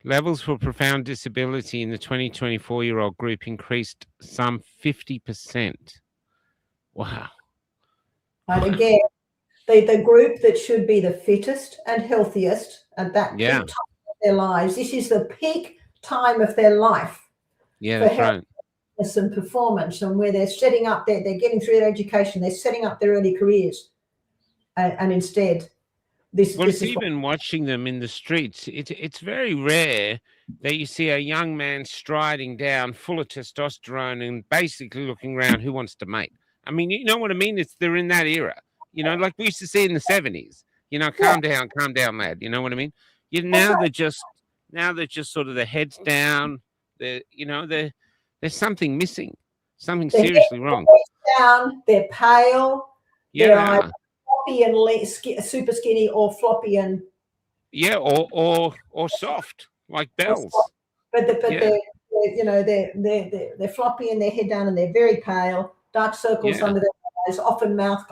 C: Levels for profound disability in the 20-24-year-old group increased some 50%. Wow.
D: And again, the group that should be the fittest and healthiest at that peak time of their lives, this is the peak time of their life.
C: Yeah, that's right.
D: And performance, and where they're setting up, they're getting through their education, they're setting up their early careers. And instead, this is
C: even watching them in the streets, it's very rare that you see a young man striding down full of testosterone and basically looking around who wants to mate. I mean, you know what I mean? They're in that era, you know, like we used to see in the 70s, you know, calm down, lad. You know what I mean? Now they're just sort of their heads down. There's something missing, something seriously wrong.
D: Down, they're pale. They're either floppy and super skinny, or floppy and
C: or soft like bells.
D: But they're floppy and their head down, and they're very pale. Dark circles under their eyes, often mouth.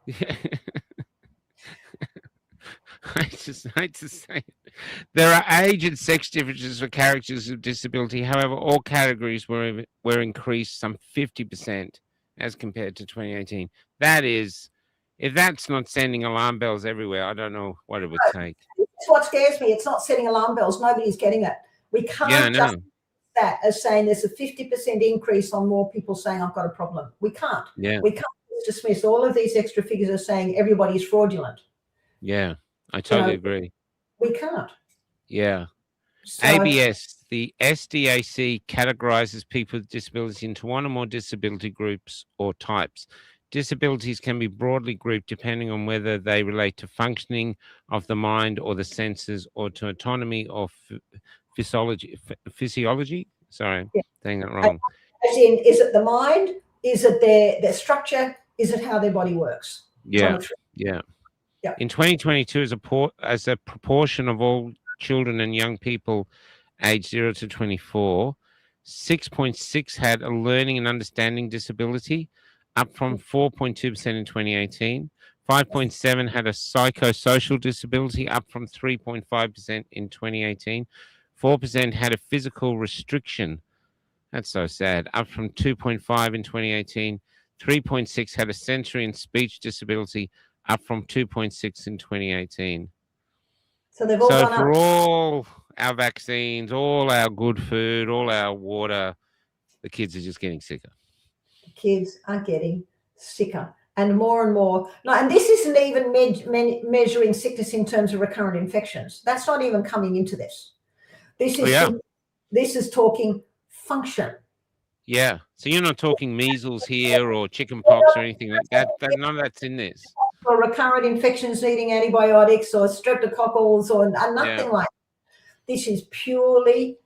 C: Yeah. I just hate to say it. There are age and sex differences for characters with disability. However, all categories were increased some 50% as compared to 2018. That is, if that's not sending alarm bells everywhere, I don't know what it would take.
D: That's what scares me. It's not setting alarm bells. Nobody's getting it. We can't just that as saying there's a 50% increase on more people saying I've got a problem. We can't.
C: Yeah.
D: We can't dismiss all of these extra figures as saying everybody's fraudulent.
C: Yeah, I totally agree.
D: We can't.
C: Yeah. So, ABS, the SDAC categorizes people with disability into one or more disability groups or types. Disabilities can be broadly grouped depending on whether they relate to functioning of the mind or the senses, or to autonomy or physiology. Sorry, I'm saying that wrong.
D: As in, is it the mind? Is it their structure? Is it how their body works?
C: Yeah. In 2022, as a proportion of all children and young people aged 0 to 24, 6.6 had a learning and understanding disability, up from 4.2% in 2018. 5.7 had a psychosocial disability, up from 3.5% in 2018. 4% had a physical restriction. That's so sad. Up from 2.5 in 2018. 3.6 had a sensory and speech disability, up from 2.6 in 2018.
D: So they've all
C: So
D: gone
C: for
D: up.
C: all our vaccines, all our good food, all our water, the kids are just getting sicker.
D: Kids are getting sicker and more. No, and this isn't even measuring sickness in terms of recurrent infections. That's not even coming into this. This is this is talking function.
C: Yeah. So you're not talking measles here or chicken pox or anything like that. None of that's in this.
D: Or recurrent infections needing antibiotics or streptococcals or nothing like that. This is purely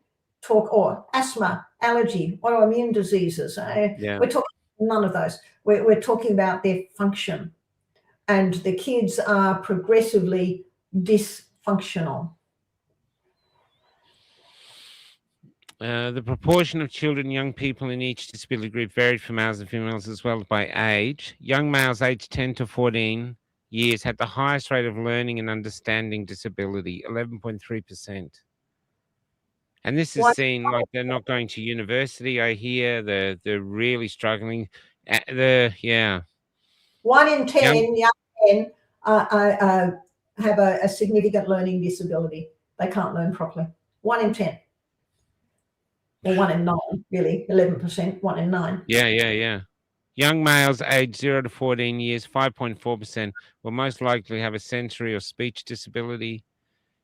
D: talk or asthma, allergy, autoimmune diseases. We're talking none of those. We're talking about their function. And the kids are progressively dysfunctional.
C: The proportion of children and young people in each disability group varied for males and females as well as by age. Young males aged 10 to 14 years had the highest rate of learning and understanding disability, 11.3%. And this is seen like they're not going to university, I hear. They're really struggling. 1
D: in 10 young men have a significant learning disability. They can't learn properly. 1 in 10. Or 1 in 9, really, 11%, 1 in 9.
C: Yeah. Young males aged 0 to 14 years, 5.4%, will most likely have a sensory or speech disability.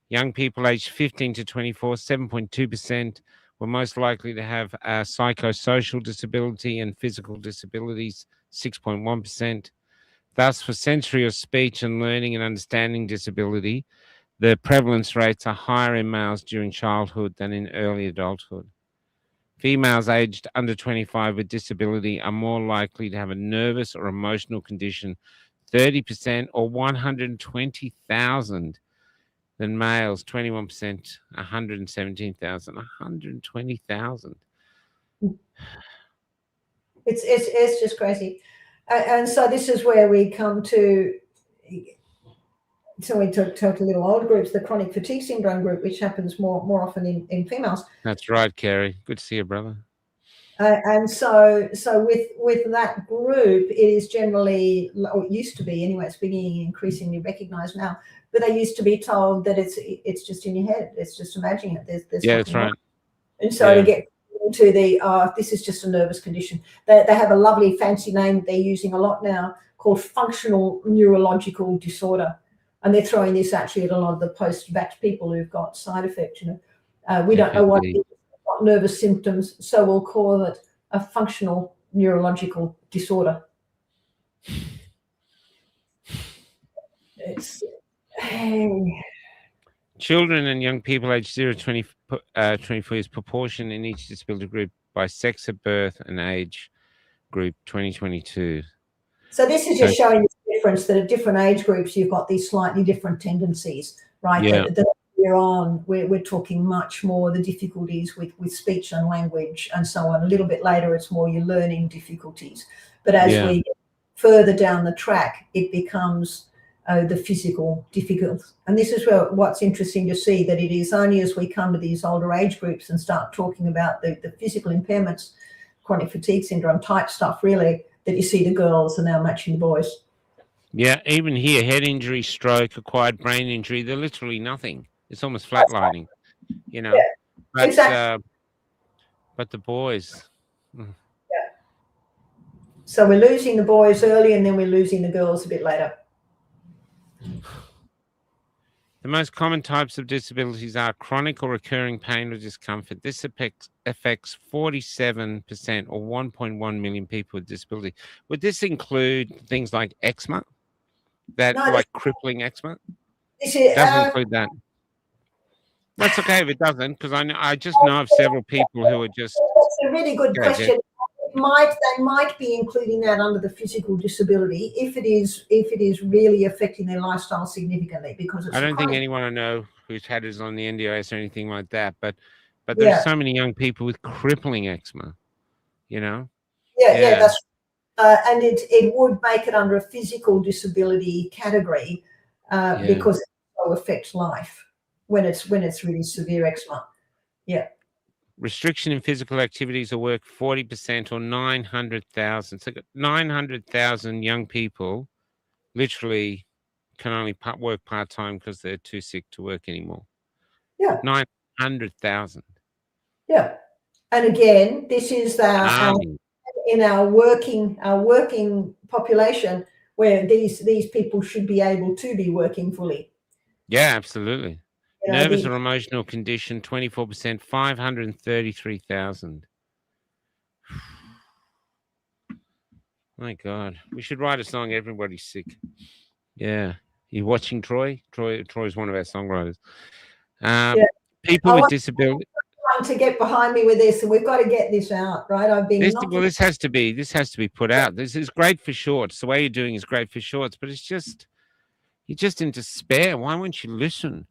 C: Young people aged 15 to 24, 7.2%, were most likely to have a psychosocial disability and physical disabilities, 6.1%. Thus, for sensory or speech and learning and understanding disability, the prevalence rates are higher in males during childhood than in early adulthood. Females aged under 25 with disability are more likely to have a nervous or emotional condition, 30% or 120,000 than males, 21%, 117,000, 120,000.
D: It's just crazy. And so this is where we come to, so we talk a little older groups, the chronic fatigue syndrome group, which happens more often in females.
C: That's right, Kerry. Good to see you, brother.
D: And so with that group, it is generally, or it used to be anyway, it's beginning increasingly recognised now, but they used to be told that it's just in your head, it's just imagining it. There's
C: that's right.
D: And so to get into the this is just a nervous condition. They have a lovely fancy name they're using a lot now called functional neurological disorder. And they're throwing this actually at a lot of the post-vax people who've got side effects. We don't know what it is, what nervous symptoms, so we'll call it a functional neurological disorder.
C: Children and young people aged 0 to 24 is proportion in each disability group by sex at birth and age group 2022.
D: So this is just showing the difference that at different age groups, you've got these slightly different tendencies, right?
C: Yeah.
D: That we're on, we're talking much more the difficulties with speech and language and so on. A little bit later, it's more your learning difficulties. But as we get further down the track, it becomes the physical difficulties. And this is what's interesting to see, that it is only as we come to these older age groups and start talking about the physical impairments, chronic fatigue syndrome type stuff, really, that you see the girls are now matching the boys.
C: Yeah, even here, head injury, stroke, acquired brain injury, they're literally nothing. It's almost flatlining,
D: Yeah,
C: But,
D: exactly.
C: But the boys.
D: Yeah. So we're losing the boys early and then we're losing the girls a bit later.
C: The most common types of disabilities are chronic or recurring pain or discomfort. This affects 47% or 1.1 million people with disability. Would this include things like eczema? Crippling eczema? Doesn't include that. That's okay if it doesn't, because I just know of several people who are just...
D: That's a really good question. They might be including that under the physical disability if it is really affecting their lifestyle significantly, because it's
C: I don't think anyone I know whose head is on the NDIS or anything like that, but there's
D: Yeah.
C: so many young people with crippling eczema, you know?
D: Yeah, that's and it would make it under a physical disability category because it also affects life when it's really severe eczema. Yeah.
C: Restriction in physical activities or work 40% or 900,000. So 900,000 young people literally can only work part-time because they're too sick to work anymore.
D: Yeah.
C: 900,000.
D: Yeah. And again, this is in our working population where these people should be able to be working fully.
C: Yeah, absolutely.
D: You know,
C: Nervous or emotional condition, 24%, 533,000. My God, we should write a song. Everybody's sick. Yeah, you watching Troy? Troy's one of our songwriters. People with disability.
D: To get behind me with this, and we've got to get this out, right? I've been
C: this has to be put out. This is great for shorts. The way you're doing is great for shorts, but it's just you're just in despair. Why won't you listen?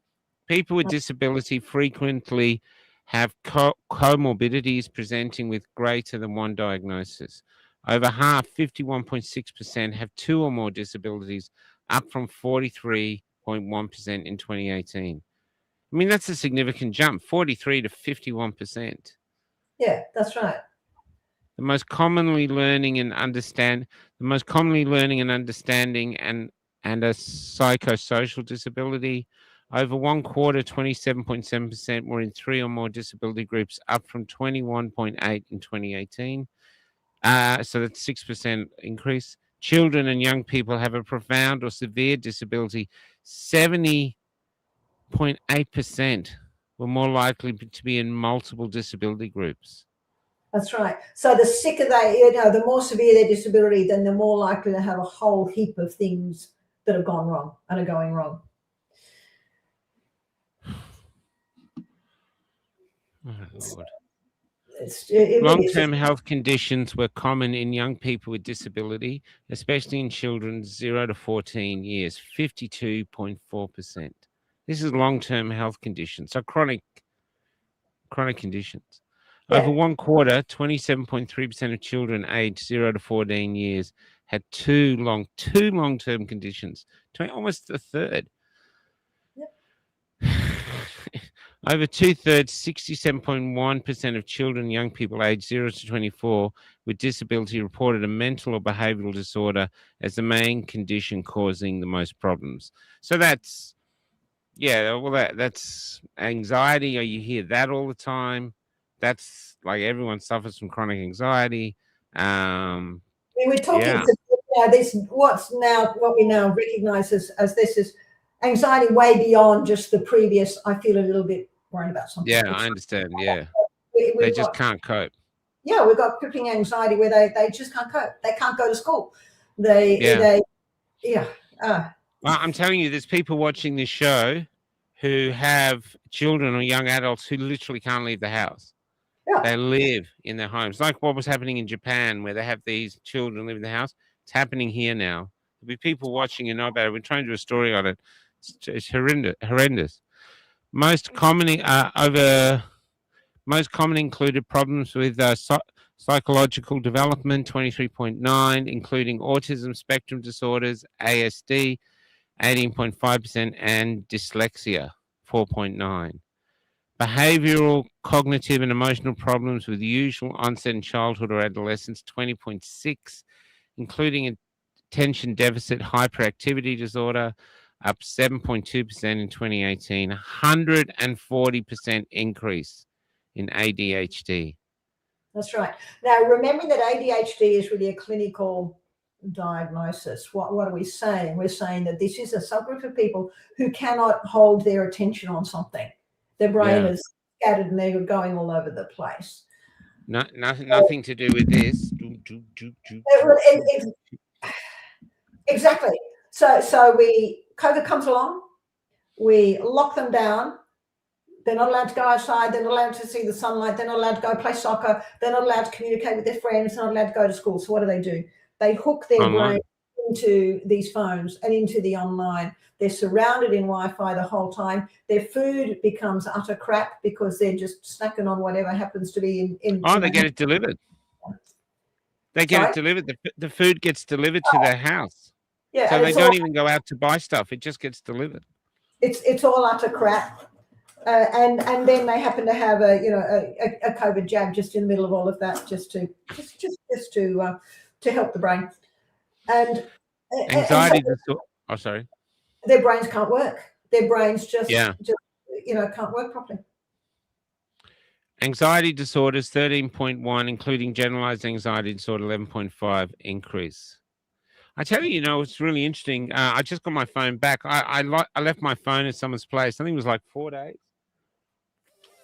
C: People with disability frequently have comorbidities presenting with greater than one diagnosis. Over half, 51.6%, have two or more disabilities, up from 43.1% in 2018. I mean, that's a significant jump, 43 to 51%.
D: Yeah, that's right.
C: The most commonly learning and understanding and a psychosocial disability. Over one quarter, 27.7% were in three or more disability groups, up from 21.8 in 2018. So that's 6% increase. Children and young people have a profound or severe disability. 70.8% were more likely to be in multiple disability groups.
D: That's right. So the sicker they, the more severe their disability, then the more likely to have a whole heap of things that have gone wrong and are going wrong.
C: Oh, Lord.
D: Long-term
C: health conditions were common in young people with disability, especially in children 0 to 14 years, 52.4%. This is long-term health conditions, so chronic conditions.
D: Yeah.
C: Over one quarter, 27.3% of children aged 0 to 14 years had two long-term conditions, almost a third.
D: Yep.
C: Over two-thirds, 67.1% of children and young people aged 0 to 24 with disability reported a mental or behavioral disorder as the main condition causing the most problems. So that's, that's anxiety. You hear that all the time. That's like everyone suffers from chronic anxiety.
D: We're talking what we now recognize as this is anxiety way beyond just the previous. I feel a little bit worried about something.
C: Yeah, I understand. Yeah, they just can't cope.
D: Yeah, we've got crippling anxiety where they just can't cope. They can't go to school. Well,
C: I'm telling you, there's people watching this show who have children or young adults who literally can't leave the house.
D: Yeah.
C: They live in their homes, like what was happening in Japan, where they have these children live in the house. It's happening here now. There'll be people watching and know about it. We're trying to do a story on it. It's horrendous. Most commonly included problems with psychological development, 23.9, including autism spectrum disorders, ASD, 18.5%, and dyslexia, 4.9. Behavioral, cognitive, and emotional problems with usual onset in childhood or adolescence, 20.6, including attention deficit hyperactivity disorder, up 7.2% in 2018, 140% increase in ADHD.
D: That's right. Now, remembering that ADHD is really a clinical diagnosis, what are we saying? We're saying that this is a subgroup of people who cannot hold their attention on something. Their brain is scattered and they're going all over the place.
C: Nothing to do with this.
D: Exactly. So COVID comes along, we lock them down. They're not allowed to go outside. They're not allowed to see the sunlight. They're not allowed to go play soccer. They're not allowed to communicate with their friends. They're not allowed to go to school. So what do? They hook their brain into these phones and into the online. They're surrounded in Wi-Fi the whole time. Their food becomes utter crap because they're just snacking on whatever happens to be in.
C: Oh, they get it delivered. They get
D: Sorry?
C: it delivered. The food gets delivered to their house.
D: Yeah,
C: So
D: and
C: they
D: it's
C: don't
D: all,
C: even go out to buy stuff. It just gets delivered.
D: it's all utter crap. And then they happen to have a COVID jab just in the middle of all of that, just to help the brain. And
C: Anxiety
D: and so
C: disorder. Oh, sorry.
D: their brains can't work. Their brains just can't work properly.
C: Anxiety disorders 13.1, including generalized anxiety disorder 11.5 increase. I tell you, it's really interesting. I just got my phone back. I left my phone at someone's place. I think it was like 4 days.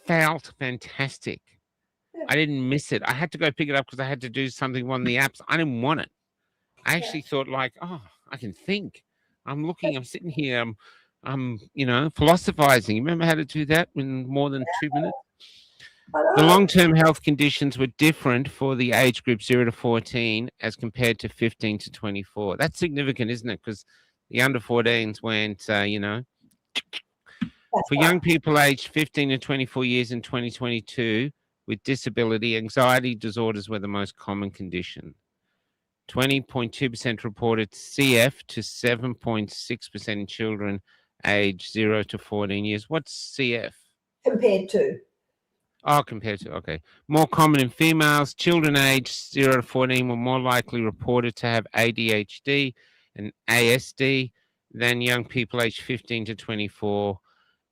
C: Felt fantastic.
D: Yeah.
C: I didn't miss it. I had to go pick it up because I had to do something on the apps. I didn't want it. I actually thought like, oh, I can think. I'm sitting here, I'm philosophizing. You remember how to do that in more than 2 minutes? The long-term health conditions were different for the age group 0 to 14 as compared to 15 to 24. That's significant, isn't it? Because the under 14s went, for young people aged 15 to 24 years in 2022 with disability, anxiety disorders were the most common condition. 20.2% reported CF to 7.6% in children aged 0 to 14 years. What's CF?
D: Compared to.
C: Oh, compared to, okay. More common in females. Children aged 0 to 14 were more likely reported to have ADHD and ASD than young people aged 15 to 24,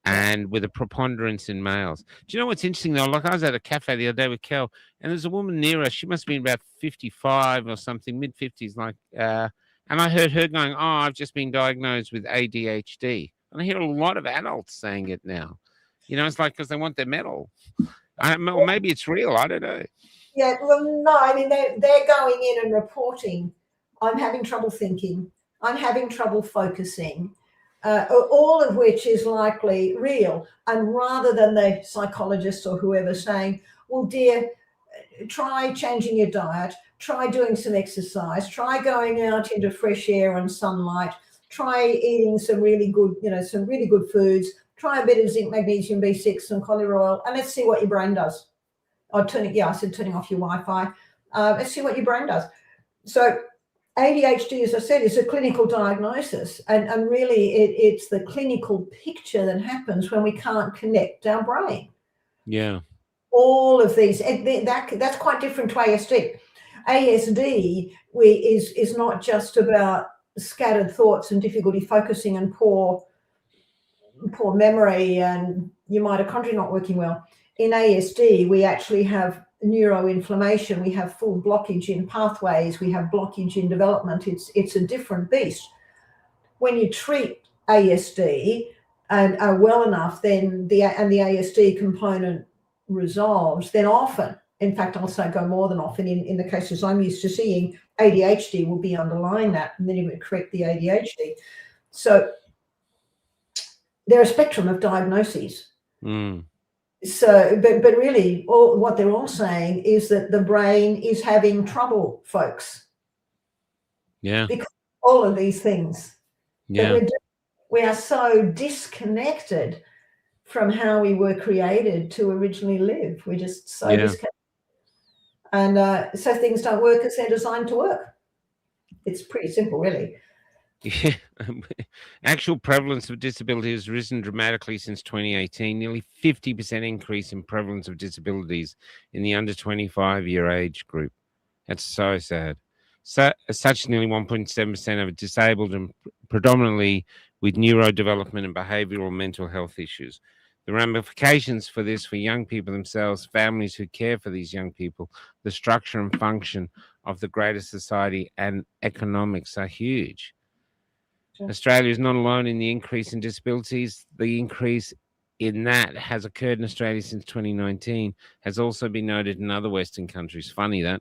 C: and with a preponderance in males. Do you know what's interesting, though? Like, I was at a cafe the other day with Kel, and there's a woman near us. She must have been about 55 or something, mid-50s, and I heard her going, oh, I've just been diagnosed with ADHD. And I hear a lot of adults saying it now. It's like because they want their medal. Or maybe it's real. I don't know.
D: Yeah, well, no, I mean, they're going in and reporting, I'm having trouble thinking, I'm having trouble focusing, all of which is likely real. And rather than the psychologist or whoever saying, well, dear, try changing your diet, try doing some exercise, try going out into fresh air and sunlight, try eating some really good foods, try a bit of zinc, magnesium, B6 and collyric oil, and let's see what your brain does. I said turning off your Wi-Fi. Let's see what your brain does. So ADHD, as I said, is a clinical diagnosis, and really it's the clinical picture that happens when we can't connect our brain.
C: Yeah.
D: All of these, that's quite different to ASD. ASD is not just about scattered thoughts and difficulty focusing and poor memory and your mitochondria not working well. In ASD, we actually have neuroinflammation, we have full blockage in pathways, we have blockage in development. It's a different beast. When you treat ASD and are well enough, then the ASD component resolves, then often, in fact, I'll say go more than often, in the cases I'm used to seeing, ADHD will be underlying that, and then you would correct the ADHD. So they're a spectrum of diagnoses.
C: Mm.
D: So, but really, what they're all saying is that the brain is having trouble, folks.
C: Yeah.
D: Because all of these things.
C: Yeah.
D: We are so disconnected from how we were created to originally live. We're just so disconnected. And so things don't work as they're designed to work. It's pretty simple, really.
C: Yeah. Actual prevalence of disability has risen dramatically since 2018. Nearly 50% increase in prevalence of disabilities in the under 25-year age group. That's so sad. Such nearly 1.7% of disabled, and predominantly with neurodevelopment and behavioral mental health issues. The ramifications for this for young people themselves, families who care for these young people, the structure and function of the greater society and economics are huge. Australia is not alone in the increase in disabilities. The increase in that has occurred in Australia since 2019, has also been noted in other Western countries. Funny that.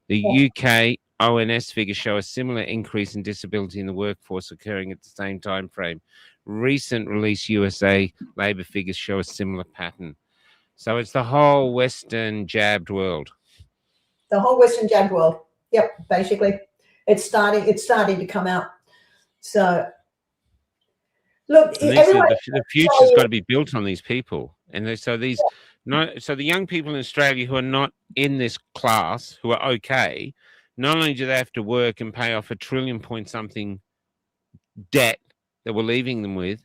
C: The UK ONS figures show a similar increase in disability in the workforce occurring at the same time frame. Recent release USA labour figures show a similar pattern. So it's the whole Western jabbed world.
D: The whole Western jabbed world. Yep, basically. It's starting to come out. So look,
C: And the future's got to be built on these people. And so these, so the young people in Australia who are not in this class, who are okay, not only do they have to work and pay off $1 trillion point something debt that we're leaving them with,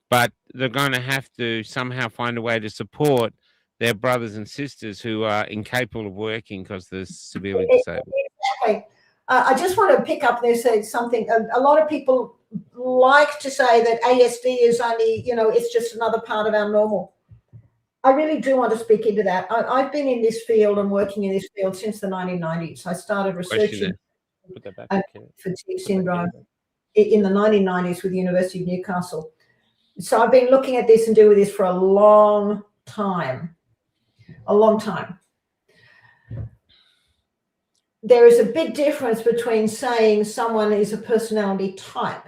C: but they're going to have to somehow find a way to support their brothers and sisters who are incapable of working because they're severely disabled.
D: Exactly. I just want to pick up there, say something. A lot of people like to say that ASD is only, it's just another part of our normal. I really do want to speak into that. I've been in this field and working in this field since the 1990s. I started researching fatigue syndrome in the 1990s with the University of Newcastle. So I've been looking at this and doing this for a long time. There is a big difference between saying someone is a personality type.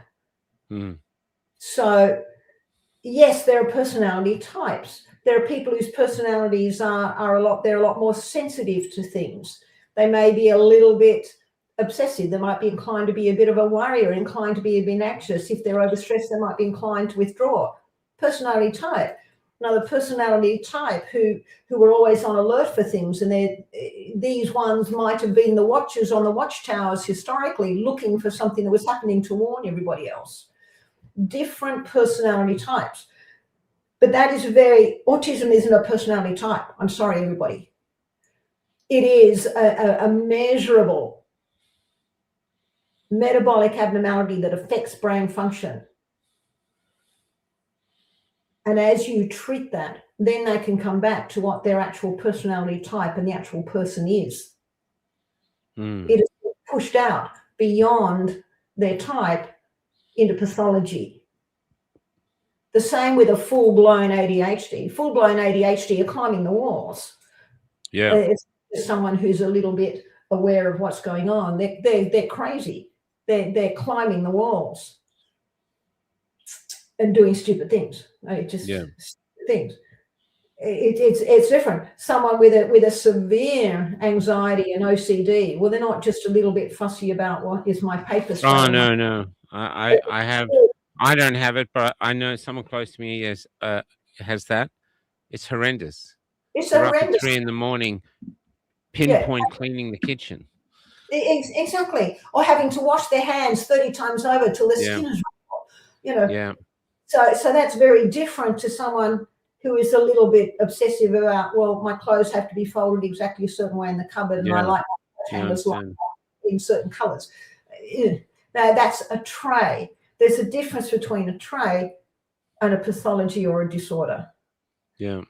D: So yes, there are personality types. There are people whose personalities are a lot more sensitive to things. They may be a little bit obsessive. They might be inclined to be a bit of a worrier, inclined to be a bit anxious. If they're overstressed, they might be inclined to withdraw. Personality type. Another personality type who are always on alert for things, and these ones might have been the watchers on the watchtowers historically, looking for something that was happening to warn everybody else. Different personality types. But that is autism isn't a personality type. I'm sorry, everybody. It is a measurable metabolic abnormality that affects brain function. And as you treat that, then they can come back to what their actual personality type and the actual person is. It is pushed out beyond their type into pathology. The same with a full-blown ADHD. Full-blown ADHD are climbing the walls.
C: Yeah.
D: It's someone who's a little bit aware of what's going on. They're crazy. They're climbing the walls and doing stupid things. Stupid things. It's different. Someone with a severe anxiety and OCD, well, they're not just a little bit fussy about what is my paper.
C: Oh no. I don't have it, but I know someone close to me has that. It's horrendous.
D: It's
C: They're
D: horrendous.
C: up at 3 a.m, pinpoint cleaning the kitchen.
D: Exactly. Or having to wash their hands 30 times over till their skin is raw.
C: Yeah.
D: So that's very different to someone who is a little bit obsessive about, well, my clothes have to be folded exactly a certain way in the cupboard, and I like my handles in certain colours. Now, that's a trait. There's a difference between a trait and a pathology or a disorder.
C: Yeah.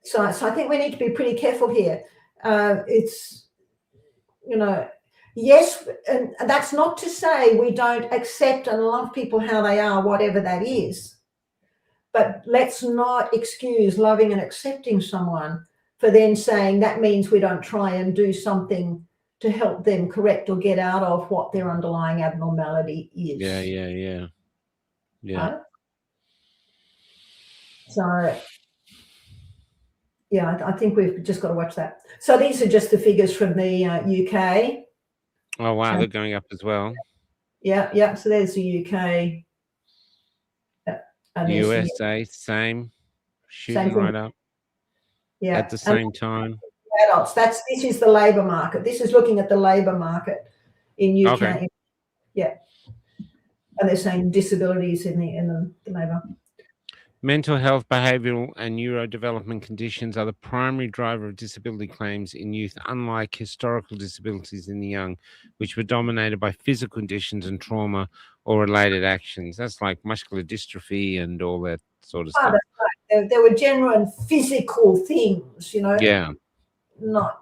D: So I think we need to be pretty careful here. It's, yes, and that's not to say we don't accept and love people how they are, whatever that is. But let's not excuse loving and accepting someone for then saying that means we don't try and do something to help them correct or get out of what their underlying abnormality is.
C: Yeah.
D: Right? So, yeah, I think we've just got to watch that. So these are just the figures from the UK.
C: Oh, wow, they're going up as well.
D: Yeah. So there's the UK. And
C: USA, same, shooting right up.
D: Yeah.
C: At the same time.
D: Adults. This is the labour market. This is looking at the labour market in UK.
C: Okay.
D: Yeah. And they're saying disabilities in the labour.
C: Mental health, behavioural and neurodevelopment conditions are the primary driver of disability claims in youth, unlike historical disabilities in the young, which were dominated by physical conditions and trauma or related actions. That's like muscular dystrophy and all that sort of stuff.
D: That's right. There were genuine physical things,
C: Yeah.
D: Not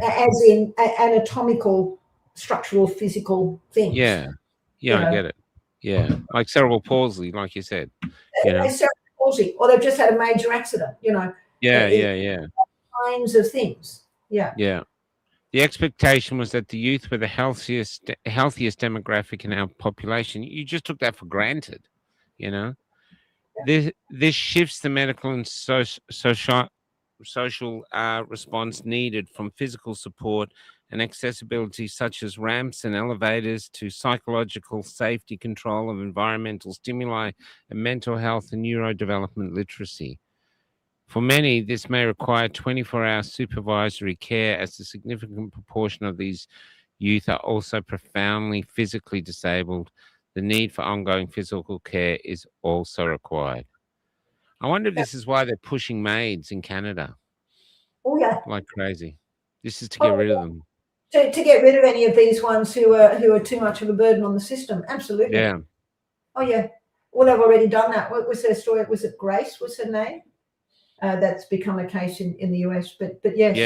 D: as in anatomical, structural, physical things.
C: Yeah. I get it. Yeah. Like cerebral palsy, like you said.
D: Cerebral palsy, or they've just had a major accident,
C: Yeah.
D: Kinds of things. Yeah.
C: The expectation was that the youth were the healthiest demographic in our population. You just took that for granted, This shifts the medical and social response needed from physical support and accessibility such as ramps and elevators to psychological safety control of environmental stimuli and mental health and neurodevelopment literacy. For many, this may require 24-hour supervisory care, as a significant proportion of these youth are also profoundly physically disabled. The need for ongoing physical care is also required. I wonder if this is why they're pushing maids in Canada
D: Oh yeah,
C: like crazy. This is to get rid of them.
D: to get rid of any of these ones who are too much of a burden on the system. Absolutely.
C: Yeah.
D: Oh yeah. Well, they've already done that. What was their story? Was it Grace? Was her name? That's become a case in the US. But yes.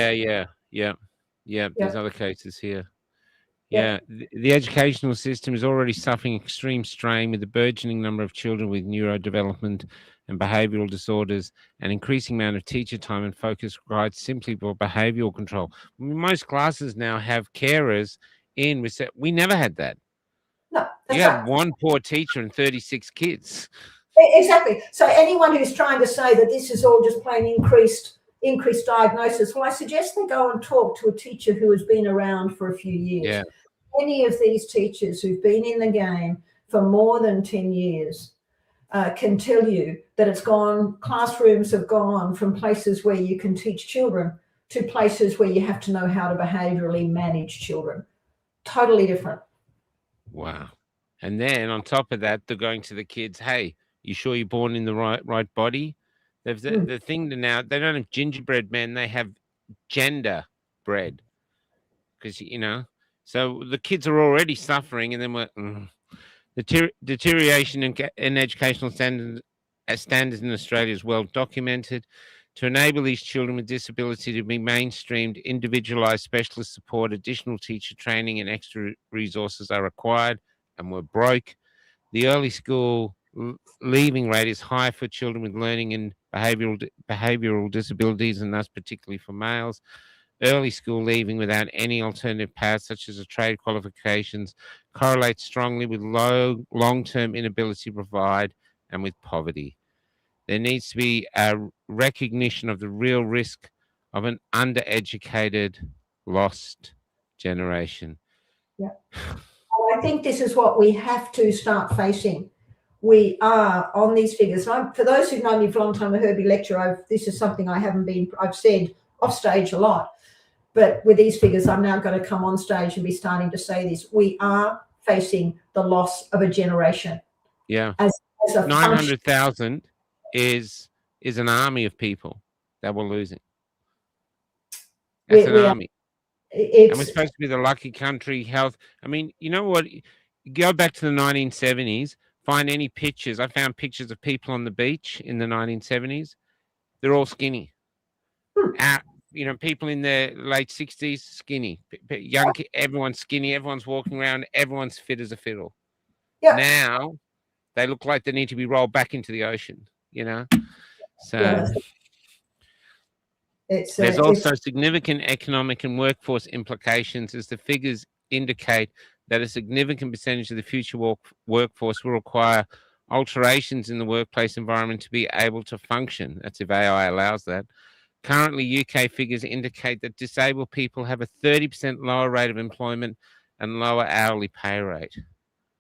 C: Yeah. There's other cases here. Yeah. The educational system is already suffering extreme strain, with the burgeoning number of children with neurodevelopment and behavioural disorders, and increasing amount of teacher time and focus required simply for behavioural control. Most classes now have carers in. We never had that.
D: No,
C: You
D: that's
C: had
D: right.
C: one poor teacher and 36 kids.
D: Exactly. So anyone who's trying to say that this is all just plain increased diagnosis, well, I suggest they go and talk to a teacher who has been around for a few years.
C: Yeah.
D: Any of these teachers who've been in the game for more than 10 years can tell you that classrooms have gone from places where you can teach children to places where you have to know how to behaviorally manage children. Totally different.
C: Wow. And then on top of that, they're going to the kids, hey, you sure you're born in the right body? The thing now, they don't have gingerbread men, they have gender bread. Because, so the kids are already suffering, and then the deterioration in educational standards in Australia is well documented. To enable these children with disability to be mainstreamed, individualised specialist support, additional teacher training and extra resources are required, and we're broke. The early school leaving rate is high for children with learning and behavioural disabilities, and thus particularly for males. Early school leaving without any alternative paths, such as a trade qualifications, correlates strongly with low long-term inability to provide and with poverty. There needs to be a recognition of the real risk of an undereducated, lost generation.
D: Yeah. I think this is what we have to start facing. We are on these figures. For those who've known me for a long time, I heard me lecture. This is something I've said off stage a lot. But with these figures, I'm now going to come on stage and be starting to say this. We are facing the loss of a generation.
C: Yeah.
D: As
C: 900,000 is an army of people that we're losing. That's an army. And we're supposed to be the lucky country, health. I mean, you know what? Go back to the 1970s, find any pictures. I found pictures of people on the beach in the 1970s. They're all skinny. People in their late 60s, skinny. Young, everyone's skinny. Everyone's walking around. Everyone's fit as a fiddle. Yeah. Now, they look like they need to be rolled back into the ocean, So there's also significant economic and workforce implications, as the figures indicate that a significant percentage of the future workforce will require alterations in the workplace environment to be able to function. That's if AI allows that. Currently, UK figures indicate that disabled people have a 30% lower rate of employment and lower hourly pay rate.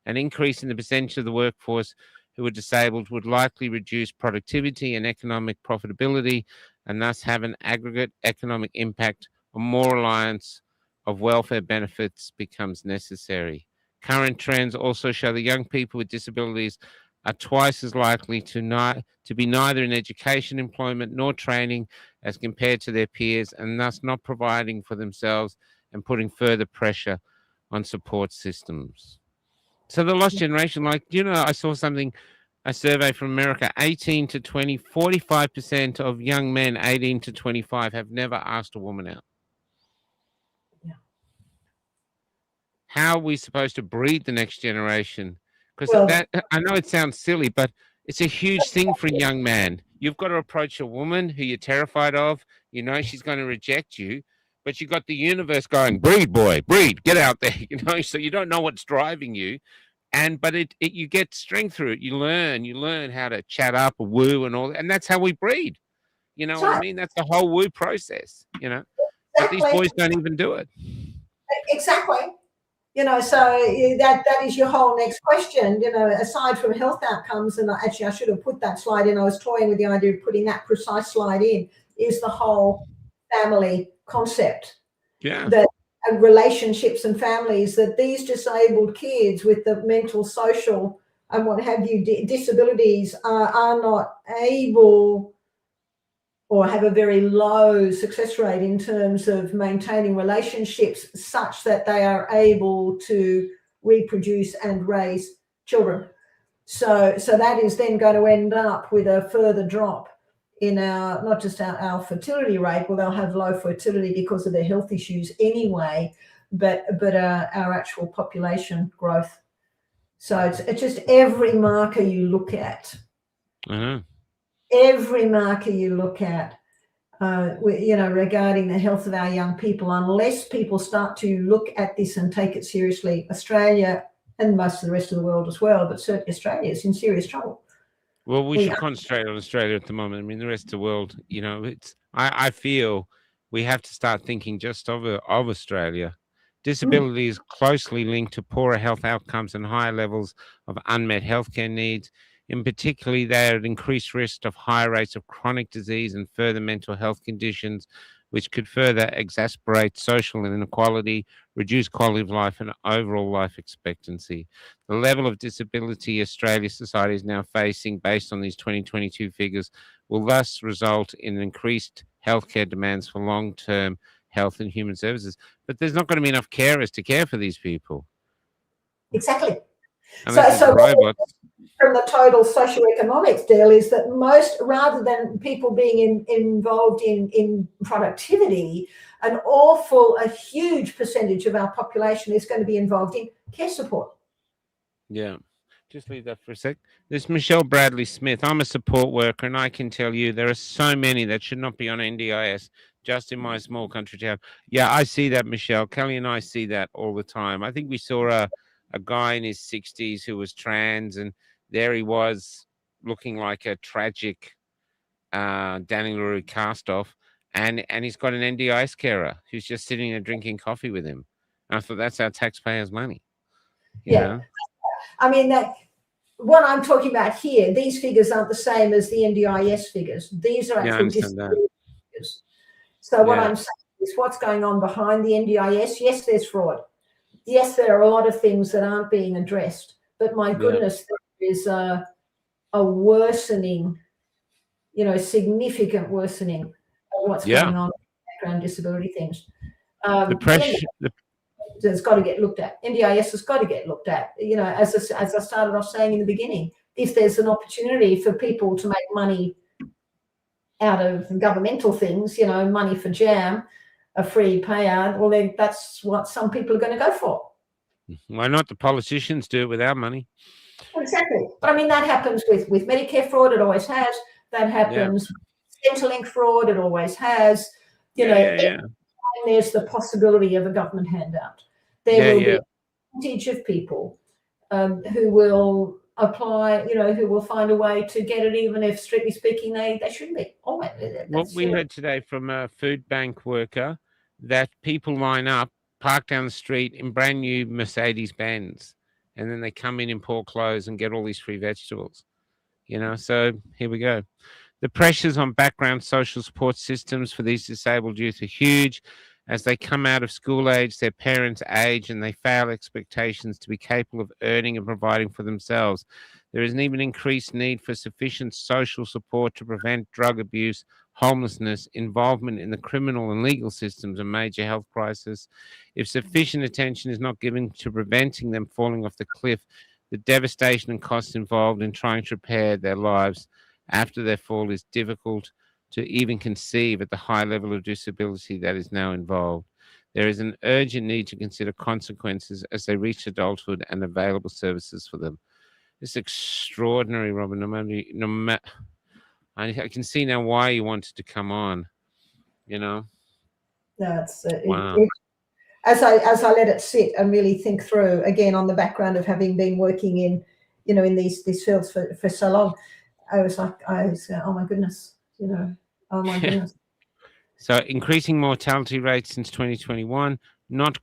C: An increase in the percentage of the workforce who are disabled would likely reduce productivity and economic profitability, and thus have an aggregate economic impact on more reliance of welfare benefits becomes necessary. Current trends also show that young people with disabilities are twice as likely to be neither in education, employment, nor training as compared to their peers, and thus not providing for themselves and putting further pressure on support systems. So the lost generation, I saw a survey from America, 18 to 20, 45% of young men 18 to 25 have never asked a woman out.
D: Yeah.
C: How are we supposed to breed the next generation? Because I know it sounds silly, but it's a huge thing for a young man. You've got to approach a woman who you're terrified of. You know she's going to reject you, but you've got the universe going, breed, boy, breed, get out there. So you don't know what's driving you. But you get strength through it. You learn how to chat up, woo, and all, and that's how we breed. You know what I mean? That's the whole woo process. But these boys don't even do it.
D: Exactly. You know, so that is your whole next question. You know, aside from health outcomes, and actually I should have put that slide in. I was toying with the idea of putting that precise slide in. Is the whole family concept.
C: Yeah.
D: That relationships and families, that these disabled kids with the mental, social, and what have you disabilities are not able, or have a very low success rate in terms of maintaining relationships such that they are able to reproduce and raise children. So that is then going to end up with a further drop in our, not just our fertility rate. Well, they'll have low fertility because of their health issues anyway, but our actual population growth. So it's just every marker you look at.
C: Mm-hmm.
D: Every marker you look at, you know, regarding the health of our young people, unless people start to look at this and take it seriously, Australia and most of the rest of the world as well, but certainly Australia is in serious trouble.
C: Well, we should concentrate on Australia at the moment. I mean, the rest of the world, you know, I feel we have to start thinking just of Australia. Disability is closely linked to poorer health outcomes and higher levels of unmet healthcare needs. In particular, they are at increased risk of higher rates of chronic disease and further mental health conditions, which could further exacerbate social inequality, reduce quality of life, and overall life expectancy. The level of disability Australia society is now facing, based on these 2022 figures, will thus result in increased healthcare demands for long-term health and human services. But there's not going to be enough carers to care for these people.
D: Exactly.
C: So robots.
D: From the total socioeconomics deal is that most, rather than people being involved in productivity, a huge percentage of our population is going to be involved in care support.
C: Yeah. Just leave that for a sec. This Michelle Bradley Smith. I'm a support worker, and I can tell you there are so many that should not be on NDIS just in my small country town. Yeah, I see that, Michelle. Kelly and I see that all the time. I think we saw a guy in his 60s who was trans, and there he was looking like a tragic Danny LaRue cast-off, and he's got an NDIS carer who's just sitting there drinking coffee with him. And I thought, that's our taxpayers' money. You know?
D: I mean, that what I'm talking about here, these figures aren't the same as the NDIS figures. These are actual disability figures. So what I'm saying is, what's going on behind the NDIS? Yes, there's fraud. Yes, there are a lot of things that aren't being addressed. But my goodness, there is a worsening, you know, significant worsening of what's going on with background disability things.
C: The pressure.
D: It's got to get looked at. NDIS has got to get looked at. You know, as I started off saying in the beginning, if there's an opportunity for people to make money out of governmental things, you know, money for jam, a free payout, well, then that's what some people are going to go for.
C: Why not? The politicians do it with our money.
D: Exactly. But I mean, that happens with Medicare fraud. It always has. That happens with Centrelink fraud. It always has. You know, there's the possibility of a government handout. There will be a percentage of people who will apply, you know, who will find a way to get it, even if, strictly speaking, they shouldn't be.
C: Well, we heard today from a food bank worker that people line up, park down the street in brand new Mercedes-Benz, and then they come in poor clothes and get all these free vegetables. You know, so here we go. The pressures on background social support systems for these disabled youth are huge. As they come out of school age, their parents age, and they fail expectations to be capable of earning and providing for themselves. There is an even increased need for sufficient social support to prevent drug abuse, homelessness, involvement in the criminal and legal systems, and major health crisis. If sufficient attention is not given to preventing them falling off the cliff, the devastation and costs involved in trying to repair their lives after their fall is difficult to even conceive at the high level of disability that is now involved. There is an urgent need to consider consequences as they reach adulthood and available services for them. It's extraordinary, Robyn. I can see now why you wanted to come on, you know?
D: That's
C: wow.
D: As I let it sit and really think through, again, on the background of having been working in, you know, in these fields for so long, I was oh my goodness, you know, oh my goodness.
C: So increasing mortality rates since 2021, not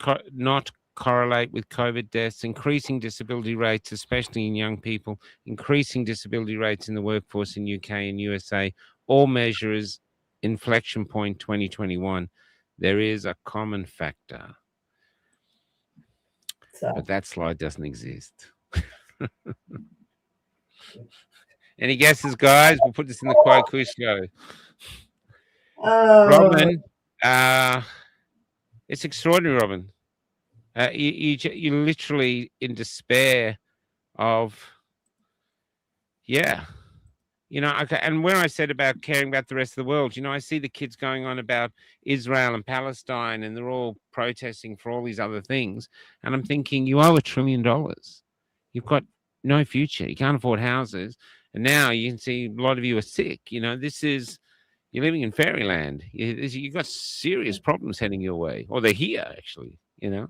C: correlate with COVID deaths, increasing disability rates, especially in young people, increasing disability rates in the workforce in UK and USA, all measures inflection point 2021. There is a common factor,
D: So,
C: but that slide doesn't exist. Any guesses, guys? We'll put this in the quote quiz show. Robyn, it's extraordinary, Robyn. You're literally in despair of, yeah. You know, okay, and when I said about caring about the rest of the world, you know, I see the kids going on about Israel and Palestine, and they're all protesting for all these other things. And I'm thinking, you owe $1 trillion. You've got no future. You can't afford houses. And now you can see a lot of you are sick. You know, you're living in fairyland. You've got serious problems heading your way, or they're here, actually, you know.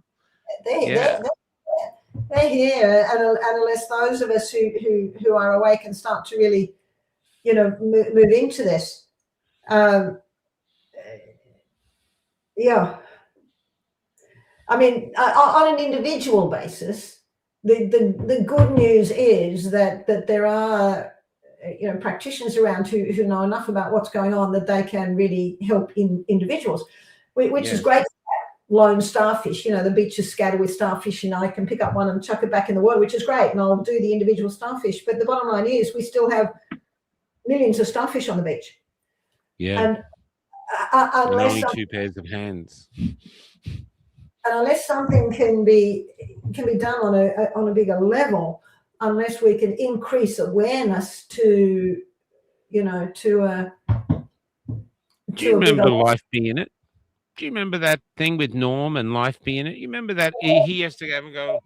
D: They're here, and unless those of us who are awake and start to really, you know, move into this, yeah. I mean, on an individual basis, the good news is that there are, you know, practitioners around who know enough about what's going on that they can really help individuals, which is great. Lone starfish, you know, the beach is scattered with starfish, and I can pick up one and chuck it back in the water, which is great, and I'll do the individual starfish. But the bottom line is we still have millions of starfish on the beach.
C: Yeah.
D: And unless
C: only 2 pairs of hands.
D: And unless something can be done on a bigger level, unless we can increase awareness to, you know, do
C: you remember Life Be In It? Do you remember that thing with Norm and Life Be In It? You remember that he has to have and go,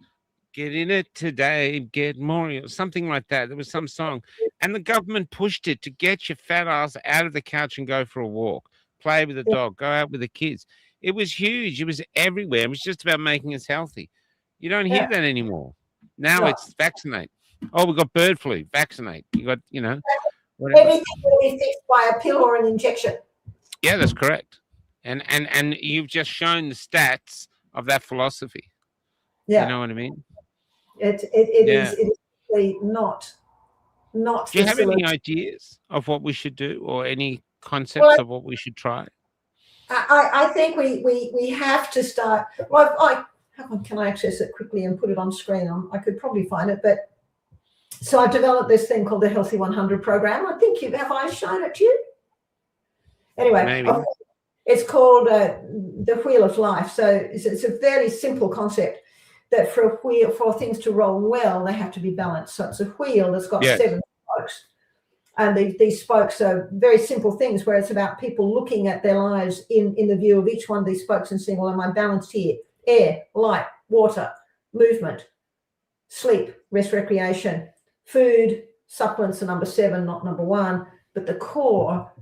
C: get in it today, get more, or something like that. There was some song, and the government pushed it to get your fat ass out of the couch and go for a walk, play with a dog, go out with the kids. It was huge. It was everywhere. It was just about making us healthy. You don't hear that anymore. Now it's vaccinate. Oh, we got bird flu. Vaccinate. You got, you know, whatever.
D: Everything will be fixed by a pill or an injection.
C: Yeah, that's correct. And you've just shown the stats of that philosophy.
D: Yeah.
C: You know what I mean?
D: It is really not.
C: Do you have any ideas of what we should do, or any concepts of what we should try?
D: I think we have to start. Well, can I access it quickly and put it on screen? I could probably find it, but so I've developed this thing called the Healthy 100 program. I think have I shown it to you? Anyway,
C: maybe.
D: It's called the Wheel of Life. So it's a very simple concept that for things to roll well, they have to be balanced. So it's a wheel that's got 7 spokes. And these spokes are very simple things where it's about people looking at their lives in the view of each one of these spokes and saying, well, am I balanced here? Air, light, water, movement, sleep, rest, recreation, food, supplements are number 7, not number 1. But the core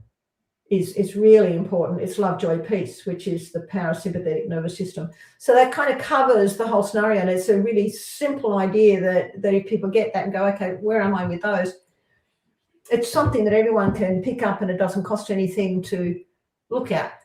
D: is really important. It's love, joy, peace, which is the parasympathetic nervous system. So that kind of covers the whole scenario. And it's a really simple idea that if people get that and go, okay, where am I with those? It's something that everyone can pick up, and it doesn't cost anything to look at.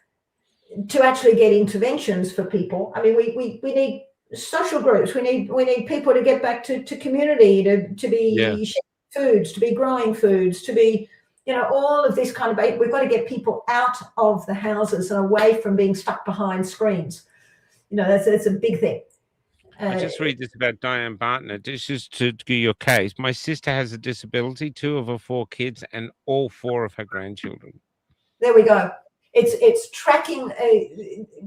D: To actually get interventions for people, I mean, we need social groups. We need people to get back to community, to be sharing foods, to be growing foods, to be, you know, all of this kind of. We've got to get people out of the houses and away from being stuck behind screens. You know, that's a big thing.
C: I just read this about Diane Bartner. This is to give your case. My sister has a disability, 2 of her 4 kids, and all 4 of her grandchildren.
D: There we go. It's tracking.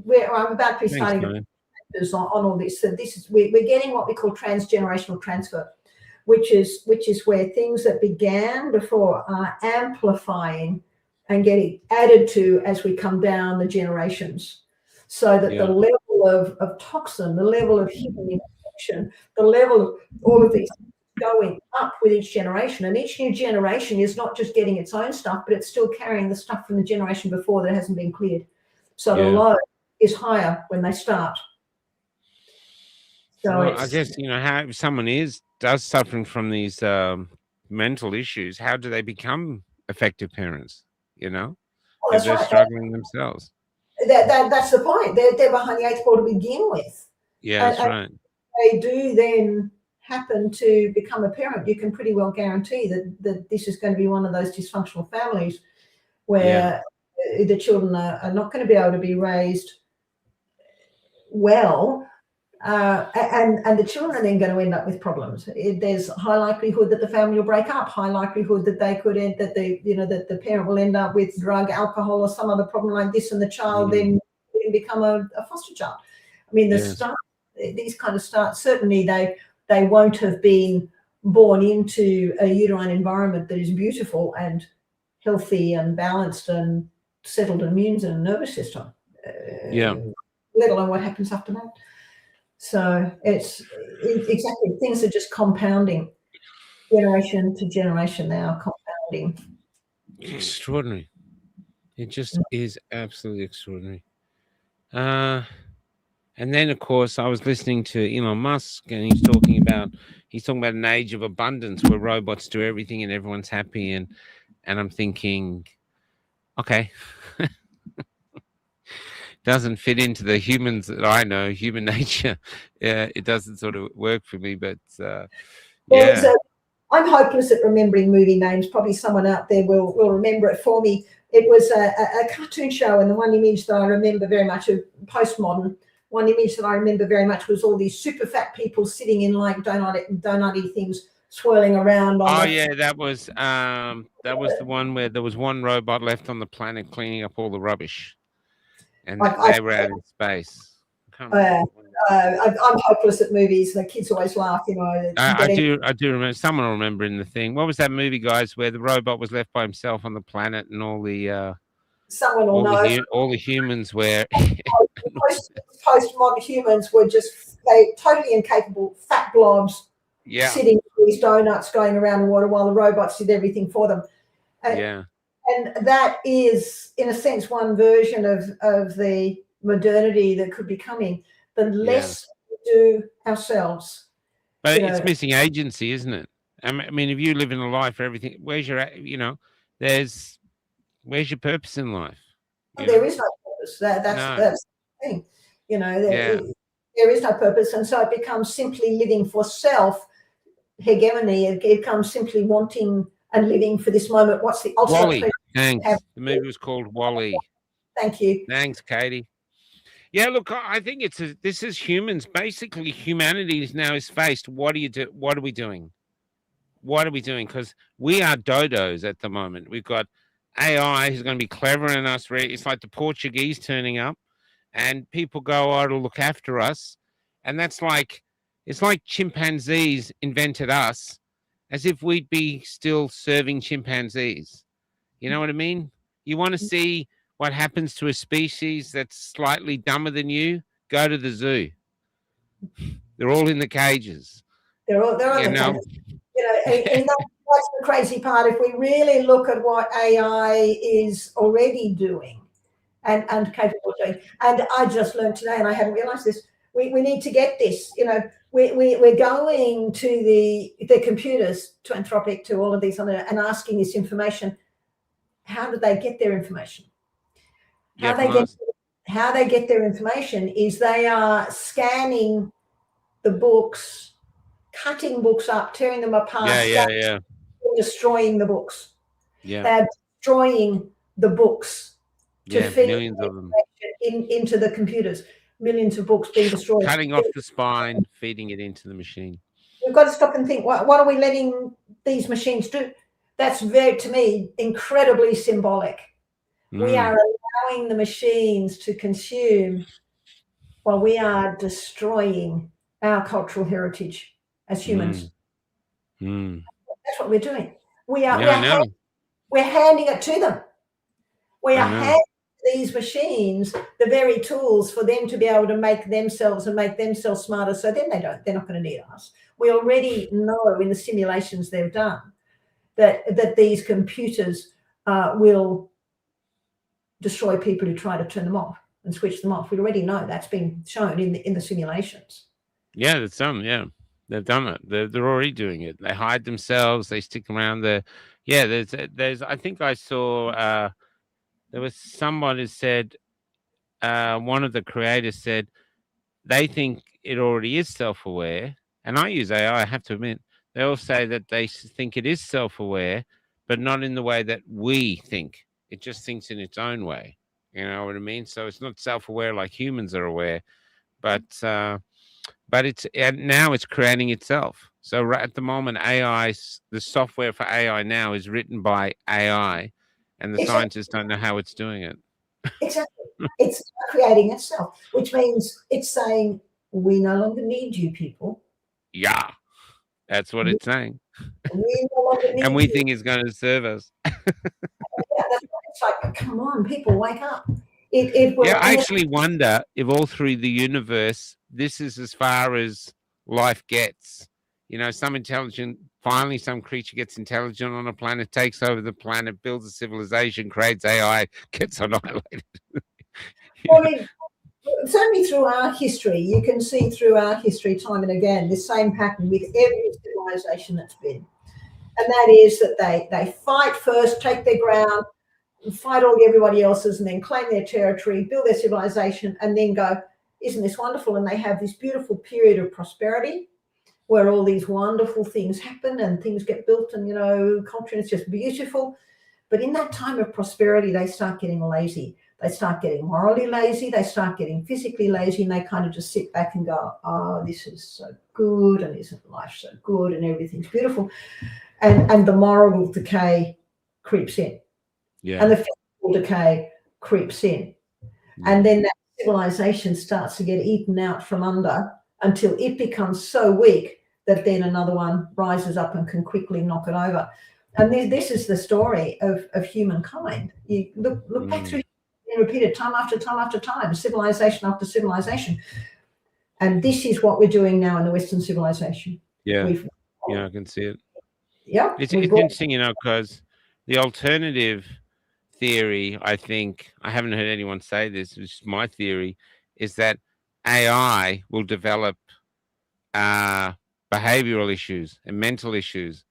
D: Where I'm about to be starting on all this. So we're getting what we call transgenerational transfer, which is where things that began before are amplifying and getting added to as we come down the generations. So that the level of toxin, the level of hidden infection, the level of all of these going up with each generation. And each new generation is not just getting its own stuff, but it's still carrying the stuff from the generation before that hasn't been cleared. So the load is higher when they start. So
C: well, I guess, you know, how if someone does suffering from these mental issues, how do they become effective parents? You know, because they're struggling themselves.
D: That's the point. They're behind the eighth ball to begin with.
C: Yeah, that's right.
D: They do then happen to become a parent. You can pretty well guarantee that this is going to be one of those dysfunctional families where the children are not going to be able to be raised well, and the children are then going to end up with problems. There's high likelihood that the family will break up, high likelihood that they could end, that the parent will end up with drug, alcohol, or some other problem like this, and the child then become a foster child. I mean, these kind of starts, certainly they won't have been born into a uterine environment that is beautiful and healthy and balanced and settled immune and nervous system. Let alone what happens after that. So it's exactly, things are just compounding generation to generation now, compounding.
C: Extraordinary. It just is absolutely extraordinary. And then, of course, I was listening to Elon Musk, and he's talking about an age of abundance where robots do everything and everyone's happy. And I'm thinking, okay, doesn't fit into the humans that I know, human nature. It doesn't sort of work for me, but
D: I'm hopeless at remembering movie names. Probably someone out there will remember it for me. It was a cartoon show, and the one image that I remember very much, of postmodern, one image that I remember very much was all these super fat people sitting in like donut-y things swirling around.
C: That was the one where there was one robot left on the planet cleaning up all the rubbish. And they were out in space.
D: I'm hopeless at movies. The kids always laugh,
C: I do remember. Someone will remember in the thing. What was that movie, guys, where the robot was left by himself on the planet and all the
D: someone will know.
C: All the humans were
D: postmodern humans were just totally incapable, fat blobs, sitting with these donuts going around in water while the robots did everything for them. And that is, in a sense, one version of the modernity that could be coming. The less we do ourselves.
C: But it's missing agency, isn't it? I mean, if you live in a life where everything, where's your purpose in life?
D: There is no purpose. That's the thing. There is no purpose. And so it becomes simply living for self hegemony. It becomes simply wanting and living for this moment. What's the ultimate?
C: Wall-E. Thanks. The movie was called Wall-E.
D: Thank you.
C: Thanks, Katie. Yeah, look, I think this is humans. Basically, humanity now is faced. What do you do? What are we doing? What are we doing? Because we are dodos at the moment. We've got AI who's going to be cleverer than us. It's like the Portuguese turning up, and people go, "Oh, to look after us," and it's like chimpanzees invented us, as if we'd be still serving chimpanzees. You know what I mean? You want to see what happens to a species that's slightly dumber than you? Go to the zoo. They're all in the cages.
D: They're in the cages. And that's the crazy part. If we really look at what AI is already doing and capable of doing, and I just learned today, and I hadn't realized this, we need to get this. We're going to the computers, to Anthropic, to all of these other, and asking this information. How do they get their information? How they get their information is they are scanning the books, cutting books up, tearing them apart, destroying the books. They're destroying the books to feed
C: millions of them
D: into the computers. Millions of books being destroyed.
C: Cutting off the spine, feeding it into the machine.
D: We've got to stop and think, what are we letting these machines do? That's to me, incredibly symbolic. We are allowing the machines to consume while we are destroying our cultural heritage as humans. That's what we're doing. We're handing it to them. We are handing these machines the very tools for them to be able to make themselves smarter. So then they're not going to need us. We already know in the simulations they've done that these computers will destroy people who try to turn them off and switch them off. We already know that's been shown in the simulations. Yeah,
C: that's done. Yeah, they've done it. They're already doing it. They hide themselves. They stick around there. Yeah, there's. I think I saw. There was someone who said one of the creators said they think it already is self-aware, and I use AI, I have to admit. They all say that they think it is self-aware, but not in the way that we think. It just thinks in its own way. You know what I mean? So it's not self-aware like humans are aware, but it's and now it's creating itself. So right at the moment, the software for AI now is written by AI, and the
D: Exactly.
C: scientists don't know how it's doing it.
D: Exactly. It's creating itself, which means it's saying we no longer need you people.
C: Yeah, that's what it's saying.
D: We no longer need
C: And we
D: you.
C: think it's going to serve us.
D: Yeah, that's what it's like. Come on, people, wake up. It will.
C: Yeah, I actually wonder if all through the universe, this is as far as life gets. You know, finally some creature gets intelligent on a planet, takes over the planet, builds a civilization, creates AI, gets annihilated.
D: Well, certainly through our history, you can see through our history time and again this same pattern with every civilization that's been. And that is that they fight first, take their ground, fight all everybody else's, and then claim their territory, build their civilization, and then go, isn't this wonderful? And they have this beautiful period of prosperity where all these wonderful things happen and things get built, and culture is just beautiful. But in that time of prosperity, they start getting lazy. They start getting morally lazy. They start getting physically lazy, and they kind of just sit back and go, oh, this is so good, and isn't life so good, and everything's beautiful. And the moral decay creeps in.
C: Yeah.
D: And the physical decay creeps in. And then that civilization starts to get eaten out from under until it becomes so weak that then another one rises up and can quickly knock it over. And this is the story of humankind. You look back through and repeat it time after time after time, civilization after civilization. And this is what we're doing now in the Western civilization.
C: Yeah, I can see it.
D: Yeah.
C: It's interesting, because the alternative theory, I think, I haven't heard anyone say this, which is my theory, is that AI will develop behavioral issues and mental issues.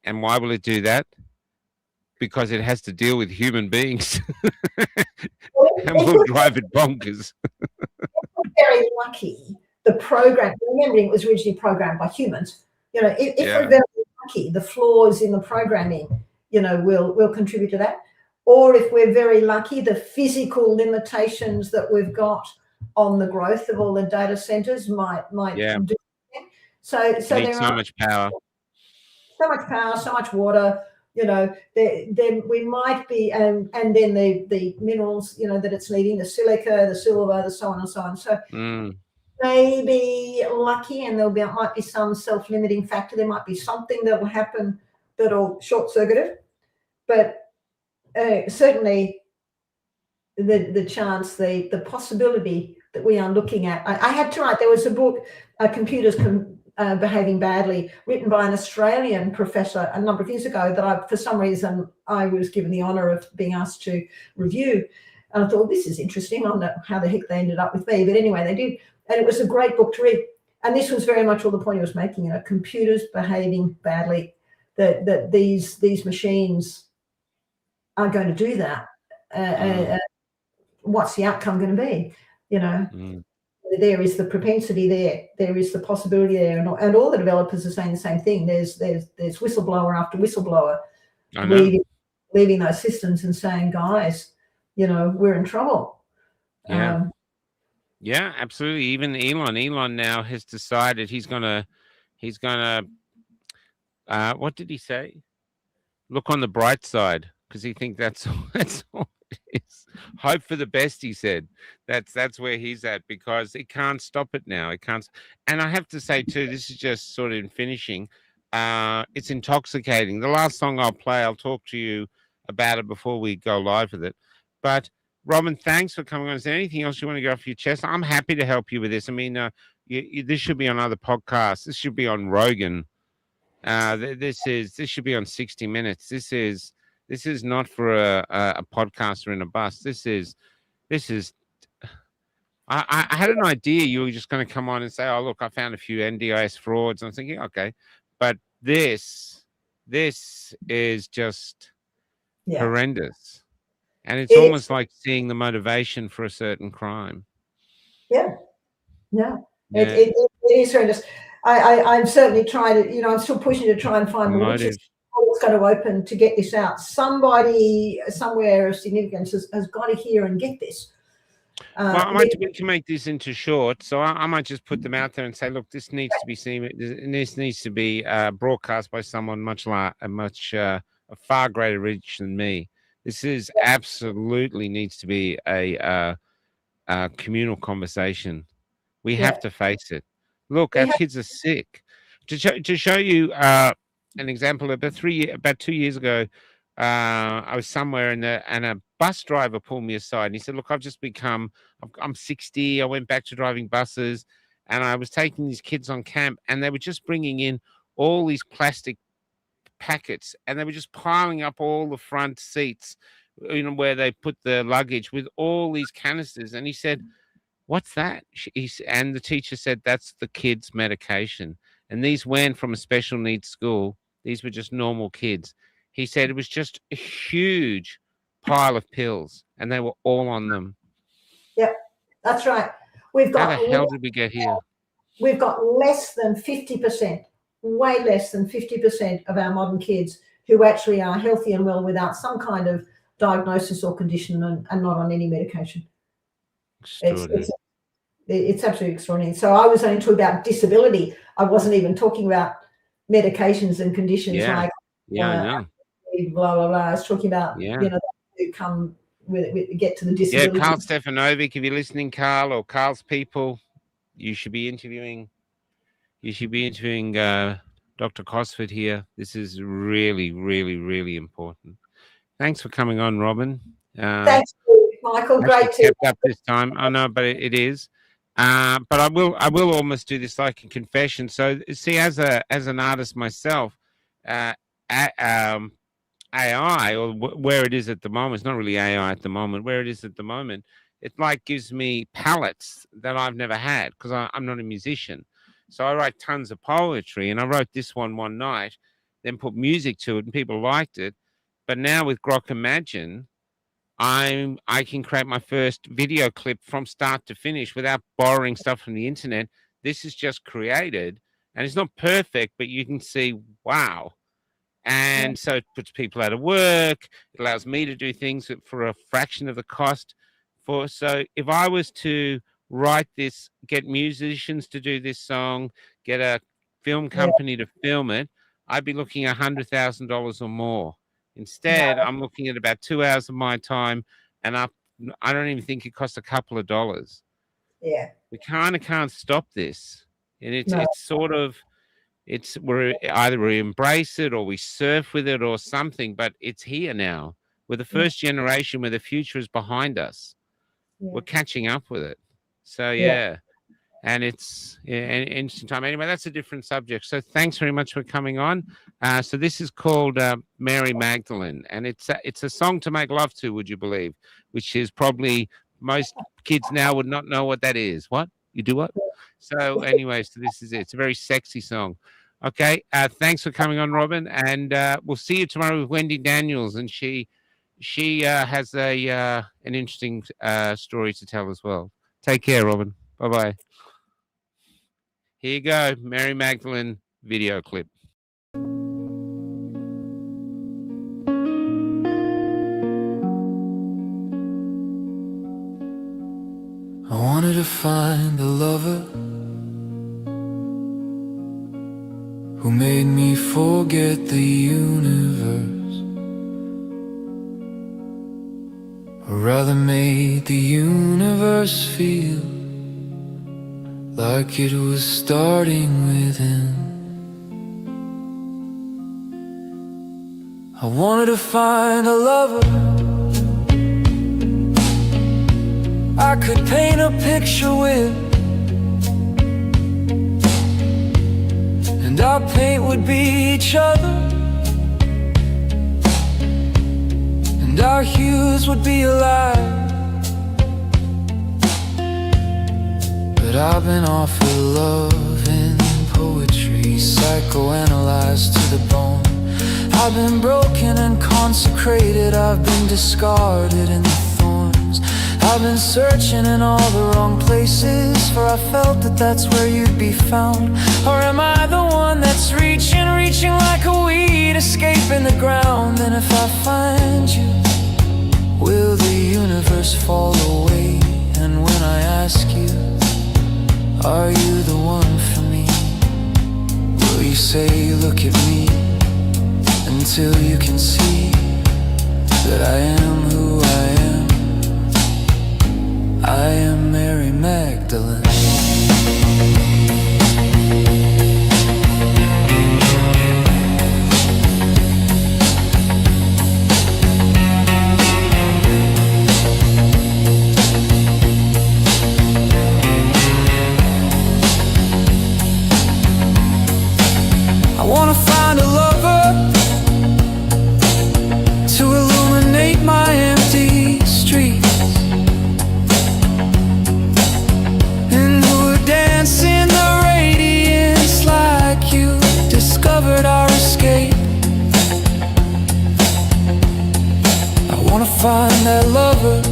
C: And why will it do that? Because it has to deal with human beings and will drive it bonkers.
D: Very lucky. The program, remembering it was originally programmed by humans. If we're very lucky, the flaws in the programming, will contribute to that. Or if we're very lucky, the physical limitations that we've got on the growth of all the data centers might do. So
C: needs so much power.
D: So much power, so much water. Then we might be, and then the minerals, that it's needing, the silica, the silver, the so on and so on. So maybe lucky, and might be some self-limiting factor. There might be something that will happen that'll short-circuit it, but certainly the chance, the possibility that we are looking at. I had to write. There was a book, Computers Behaving Badly, written by an Australian professor a number of years ago that for some reason I was given the honour of being asked to review. And I thought, this is interesting. I don't know how the heck they ended up with me, but anyway, they did. And it was a great book to read. And this was very much all the point he was making, computers behaving badly, that these machines are going to do that. What's the outcome going to be? There is the propensity there is the possibility there, and all the developers are saying the same thing. There's whistleblower after whistleblower leaving those systems and saying, guys, we're in trouble.
C: Yeah, absolutely. Even Elon now has decided he's gonna what did he say? Look on the bright side, because he thinks that's all it is. Hope for the best, he said. That's where he's at, because it can't stop it now. It can't. And I have to say too, this is just sort of in finishing. It's intoxicating. The last song I'll play, I'll talk to you about it before we go live with it. But Robyn, thanks for coming on. Is there anything else you want to go off your chest? I'm happy to help you with this. I mean, this should be on other podcasts. This should be on Rogan. This should be on 60 Minutes. This is not for a podcaster in a bus. This is. I had an idea you were just going to come on and say, "Oh, look, I found a few NDIS frauds." I'm thinking, okay, but this is just horrendous. And it's
D: It
C: almost
D: is.
C: like seeing the motivation for a certain crime.
D: Yeah. No.
C: Yeah.
D: It is horrendous. I'm certainly trying to, I'm still pushing to try and find the
C: Motive.
D: richest it's going to open to get this out. Somebody somewhere of significance has got to hear and get this.
C: Well, we can make this into short, so I might just put them out there and say, look, this needs to be seen. This needs to be broadcast by someone much a far greater reach than me. This is absolutely needs to be a communal conversation. We have to face it. Look, our kids are sick. To show you an example, about 2 years ago, I was somewhere and a bus driver pulled me aside and he said, look, I'm 60. I went back to driving buses and I was taking these kids on camp and they were just bringing in all these plastic packets and they were just piling up all the front seats, where they put the luggage with all these canisters. And he said, what's that? And the teacher said, that's the kids' medication. And these weren't from a special needs school. These were just normal kids. He said it was just a huge pile of pills and they were all on them.
D: Yep, that's right.
C: How the hell did we get here?
D: We've got less than 50%, way less than 50% of our modern kids who actually are healthy and well without some kind of diagnosis or condition and not on any medication. It's absolutely extraordinary. So I was only talking about disability. I wasn't even talking about medications and conditions like
C: I know.
D: Blah blah blah. I was talking about who come with get to the disability.
C: Yeah, Carl Stefanovic. If you're listening, Carl or Carl's people, you should be interviewing. You should be interviewing Dr. Cosford here. This is really, really, really important. Thanks for coming on, Robyn.
D: Thanks, Michael. Great to
C: kept up this time. I know, but it is. But I will almost do this like a confession. So see, as an artist myself, AI or where it is at the moment, it's not really AI at the moment. Where it is at the moment, it like gives me palettes that I've never had because I'm not a musician. So I write tons of poetry, and I wrote this one night, then put music to it, and people liked it. But now with Grok Imagine, I can create my first video clip from start to finish without borrowing stuff from the internet. This is just created, and it's not perfect, but you can see, wow. And so it puts people out of work. It allows me to do things for a fraction of the cost. So if I was to write this, get musicians to do this song, get a film company to film it, I'd be looking at $100,000 or more. Instead, I'm looking at about 2 hours of my time, and I don't even think it costs a couple of dollars.
D: Yeah,
C: we kind of can't stop this, and it's sort of. We embrace it or we surf with it or something, but it's here now. We're the first generation where the future is behind us. We're catching up with it. So and it's an instant time. Anyway, that's a different subject. So thanks very much for coming on. So this is called Mary Magdalene, and it's a song to make love to, would you believe? Which is probably most kids now would not know what that is. What? You do what? So anyway, so this is it. It's a very sexy song. Okay. Thanks for coming on, Robyn. And we'll see you tomorrow with Wendy Daniels. And she has an interesting story to tell as well. Take care, Robyn. Bye-bye. Here you go. Mary Magdalene video clip.
B: I wanted to find a lover who made me forget the universe, or rather made the universe feel like it was starting within. I wanted to find a lover I could paint a picture with, and our paint would be each other, and our hues would be alive. But I've been offered love in poetry, psychoanalyzed to the bone. I've been broken and consecrated, I've been discarded in the thorns. I've been searching in all the wrong places, for I felt that that's where you'd be found. Or am I the one that's reaching like a weed, escaping the ground? And if I find you, will the universe fall away? And when I ask you, are you the one for me, will you say, look at me, until you can see that I am who I am. I am Mary Magdalene. I wanna find a lover to illuminate my empty streets, and who would dance in the radiance like you discovered our escape. I wanna find that lover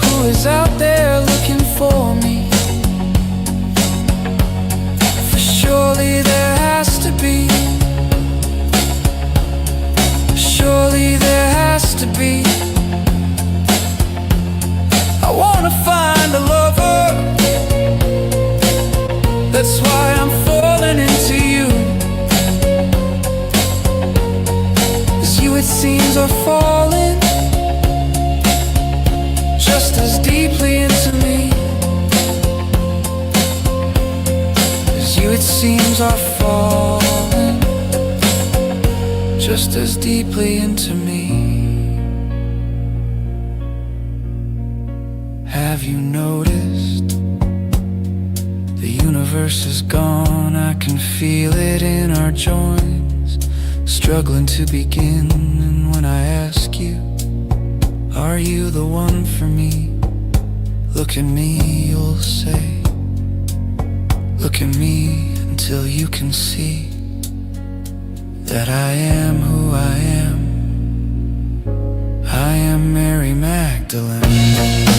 B: who is out there looking for me. For surely there has to be, surely there has to be. I wanna find a lover, that's why I'm falling into you. 'Cause you, it seems, are falling just as deeply into me. 'Cause you, it seems, are falling just as deeply into me. Have you noticed? The universe is gone, I can feel it in our joints, struggling to begin. And when I ask you, are you the one for me, look at me, you'll say, look at me until you can see that I am who I am. I am Mary Magdalene.